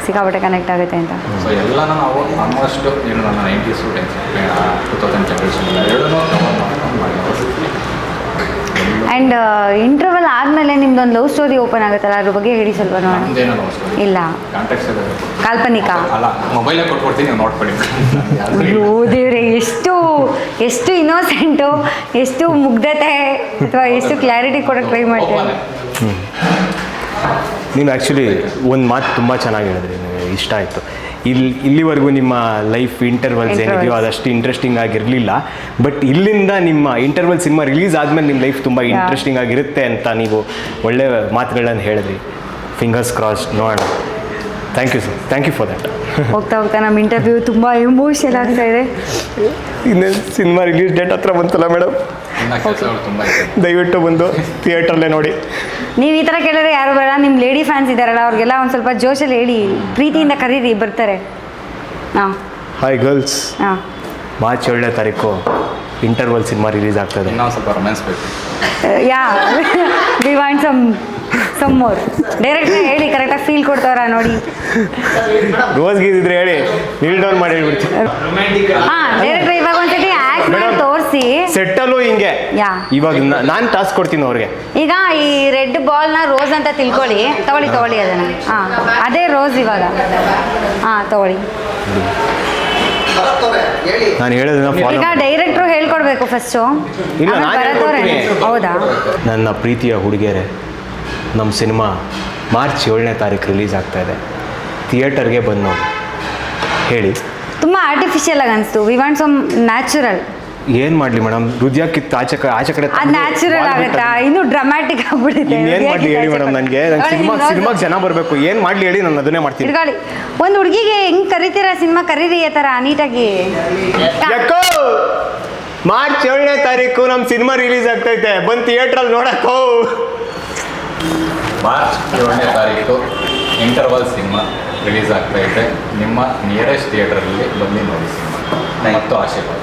ಸಿಕ್ಕಾಪಟ್ಟೆ ಕನೆಕ್ಟ್ ಆಗುತ್ತೆ ಅಂತ. ಸೊ ಎಲ್ಲನೂ ನಾವು ಆಲ್ಮೋಸ್ಟ್ ಏನು ನನ್ನ 90s ಸ್ಟೂಡೆಂಟ್ಸ್ 2000 ಜನರೇಷನ್ ಎರಡೂ ಆ್ಯಂಡ್ ಇಂಟರ್ವಲ್ ಆದಮೇಲೆ ನಿಮ್ದೊಂದು ಲವ್ ಸ್ಟೋರಿ ಓಪನ್ ಆಗುತ್ತಲ್ಲ, ಅದ್ರ ಬಗ್ಗೆ ಹೇಳಿ ಸ್ವಲ್ಪ ನೋಡೋಣ. ಇಲ್ಲ, ಕಾಲ್ಪನಿಕ ಅಲ್ಲ, ಮೊಬೈಲೇ ಕೊಟ್ಬಿಡ್ತೀನಿ, ನೀವು ನೋಡ್ಕೊಳ್ಳಿ. ದೇವ್ರೆ, ಎಷ್ಟು ಇನ್ನೋಸೆಂಟು, ಎಷ್ಟು ಮುಗ್ಧತೆ ಅಥವಾ ಎಷ್ಟು ಕ್ಲಾರಿಟಿ ಕೊಡೋಕ್ಕೆ ಟ್ರೈ ಮಾಡ್ತೀವಿ. ನೀವು ಆ್ಯಕ್ಚುಲಿ ಒಂದು ಮಾತು ತುಂಬ ಚೆನ್ನಾಗಿ ಹೇಳಿದ್ರಿ, ನನಗೆ ಇಷ್ಟ ಆಯಿತು. ಇಲ್ಲಿವರೆಗೂ ನಿಮ್ಮ ಲೈಫ್ ಇಂಟರ್ವಲ್ಸ್ ಏನಿದೆಯೋ ಅದಷ್ಟು ಇಂಟ್ರೆಸ್ಟಿಂಗ್ ಆಗಿರಲಿಲ್ಲ, ಬಟ್ ಇಲ್ಲಿಂದ ನಿಮ್ಮ ಇಂಟರ್ವಲ್ ಸಿನಿಮಾ ರಿಲೀಸ್ ಆದಮೇಲೆ ನಿಮ್ಮ ಲೈಫ್ ತುಂಬ ಇಂಟ್ರೆಸ್ಟಿಂಗ್ ಆಗಿರುತ್ತೆ ಅಂತ ನೀವು ಒಳ್ಳೆ ಮಾತುಗಳನ್ನು ಹೇಳಿದ್ರಿ. ಫಿಂಗರ್ಸ್ ಕ್ರಾಸ್, ನೋಡೋಣ. Thank you sir, thank you for that. ಹೋಗ್ತಾ ನಮ್ಮ ಇಂಟರ್ವ್ಯೂ ತುಂಬ ಎಮೋಷನಲ್ ಆಗ್ತಾ ಇದೆ. ಇನ್ನೇನು ಸಿನಿಮಾ ರಿಲೀಸ್ ಡೇಟ್ ಹತ್ರ ಬಂತಲ್ಲ ಮೇಡಮ್, ದಯವಿಟ್ಟು ಬಂದು ಥಿಯೇಟ್ರಲ್ಲೇ ನೋಡಿ. ನೀವು ಈ ಥರ ಕೇಳಿದ್ರೆ ಯಾರು ಬರಲ್ಲ. ನಿಮ್ಮ ಲೇಡಿ ಫ್ಯಾನ್ಸ್ ಇದ್ದಾರಲ್ಲ ಅವ್ರಿಗೆಲ್ಲ ಒಂದು ಸ್ವಲ್ಪ ಜೋಶಲ್ಲಿ ಹೇಳಿ, ಪ್ರೀತಿಯಿಂದ ಕರೀರಿ, ಬರ್ತಾರೆ. ಹಾಂ, ಹಾಯ್ ಗರ್ಲ್ಸ್, ಹಾಂ, ಮಾರ್ಚ್ 7ನೇ ತಾರೀಕು ಇಂಟರ್ವಲ್ ಸಿನಿಮಾ ರಿಲೀಸ್ ಆಗ್ತದೆ. ಇನ್ನೊಂದು ಸ್ವಲ್ಪ ರೊಮ್ಯಾನ್ಸ್ ಬೇಕು. We want some more. ಡೈರೆಕ್ಟಾಗಿ ಹೇಳಿ, ಕರೆಕ್ಟಾಗಿ ಫೀಲ್ ಕೊಡ್ತಾವ್ರ ನೋಡಿ. ರೋಸ್ ಗೀಸಿದ್ರೆ ಹೇಳಿ, ನೀಲ್ ಡೌನ್ ಮಾಡಿ ಹೇಳ್ಬಿಡ್ತೀನಿ. ಹಾಂ, ಡೈರೆಕ್ಟ್ ಇವಾಗ ಒಂದ್ಸತಿ ಆ್ಯಕ್ಟ್ ಮಾಡಿ ತೋರಿಸಿ. ಸೆಟ್ಟಲ್ಲೂ ಹಿಂಗೆ. ಇವಾಗ ನಾನು ಟಾಸ್ಕ್ ಕೊಡ್ತೀನಿ ಅವ್ರಿಗೆ. ಈಗ ಈ ರೆಡ್ ಬಾಲ್ನ ರೋಸ್ ಅಂತ ತಿಳ್ಕೊಳ್ಳಿ. ತಗೊಳ್ಳಿ ಅದನ್ನು. ಹಾಂ, ಅದೇ ರೋಸ್ ಇವಾಗ. ಹಾಂ, ತಗೊಳ್ಳಿ. ನಾನು ಹೇಳೋದನ್ನ ಈಗ ಡೈರೆಕ್ಟ್ರು ಹೇಳ್ಕೊಡ್ಬೇಕು ಫಸ್ಟು. ಇಲ್ಲ, ನಾನು ಹೇಳ್ಕೊಡ್ತೀನಿ. ಹೌದಾ? ನನ್ನ ಪ್ರೀತಿಯ ಹುಡುಗಿಯರೇ, ನಮ್ಮ ಸಿನಿಮಾ ಮಾರ್ಚ್ 7ನೇ ತಾರೀಕು ರಿಲೀಸ್ ಆಗ್ತಾ ಇದೆ. ಥಿಯೇಟರ್ಗೆ ಬಂದು ನೋಡಿ. ಹೇಳಿ. ತುಂಬ ಆರ್ಟಿಫಿಷಿಯಲ್ ಆಗಿ ಅನಿಸ್ತು. We want some natural. ಏನು ಮಾಡಲಿ ಮೇಡಮ್, ಹೃದಯ ಕಿತ್ತು ಆಚೆ ಕಡೆ ಅದು ನ್ಯಾಚುರಲ್ ಆಗುತ್ತಾ? ಇನ್ನೂ ಡ್ರಾಮ್ಯಾಟಿಕ್ ಆಗ್ಬಿಡುತ್ತೆ. ಏನು ಮಾಡಲಿ ಹೇಳಿ ಮೇಡಮ್, ನನಗೆ ಸಿನಿಮಾಗೆ ಜನ ಬರಬೇಕು. ಏನು ಮಾಡಲಿ ಹೇಳಿ, ನಾನು ಅದನ್ನೇ ಮಾಡ್ತೀನಿ. ಇಟ್ಕೊಳ್ಳಿ. ಒಂದು ಹುಡುಗಿಗೆ ಹೆಂಗೆ ಕರಿತೀರಾ ಸಿನಿಮಾ ಕರೀರಿ ಆ ಥರ ನೀಟಾಗಿ. ಯಾಕೋ ಮಾರ್ಚ್ 7ನೇ ತಾರೀಕು ನಮ್ಮ ಸಿನಿಮಾ ರಿಲೀಸ್ ಆಗ್ತೈತೆ, ಬಂದು ಥಿಯೇಟ್ರಲ್ಲಿ ನೋಡಕ್ಕೋ. ಮಾರ್ಚ್ 7ನೇ ತಾರೀಕು ಇಂಟರ್ವಲ್ ಸಿನಿಮಾ ರಿಲೀಸ್ ಆಗ್ತಾ ಇದೆ. ನಿಮ್ಮ ನಿಯರೆಸ್ಟ್ ಥಿಯೇಟರಲ್ಲಿ ಬಂದು ನೋಡಿ ಸಿನಿಮಾ ಮತ್ತು ಆಶೀರ್ವಾದ.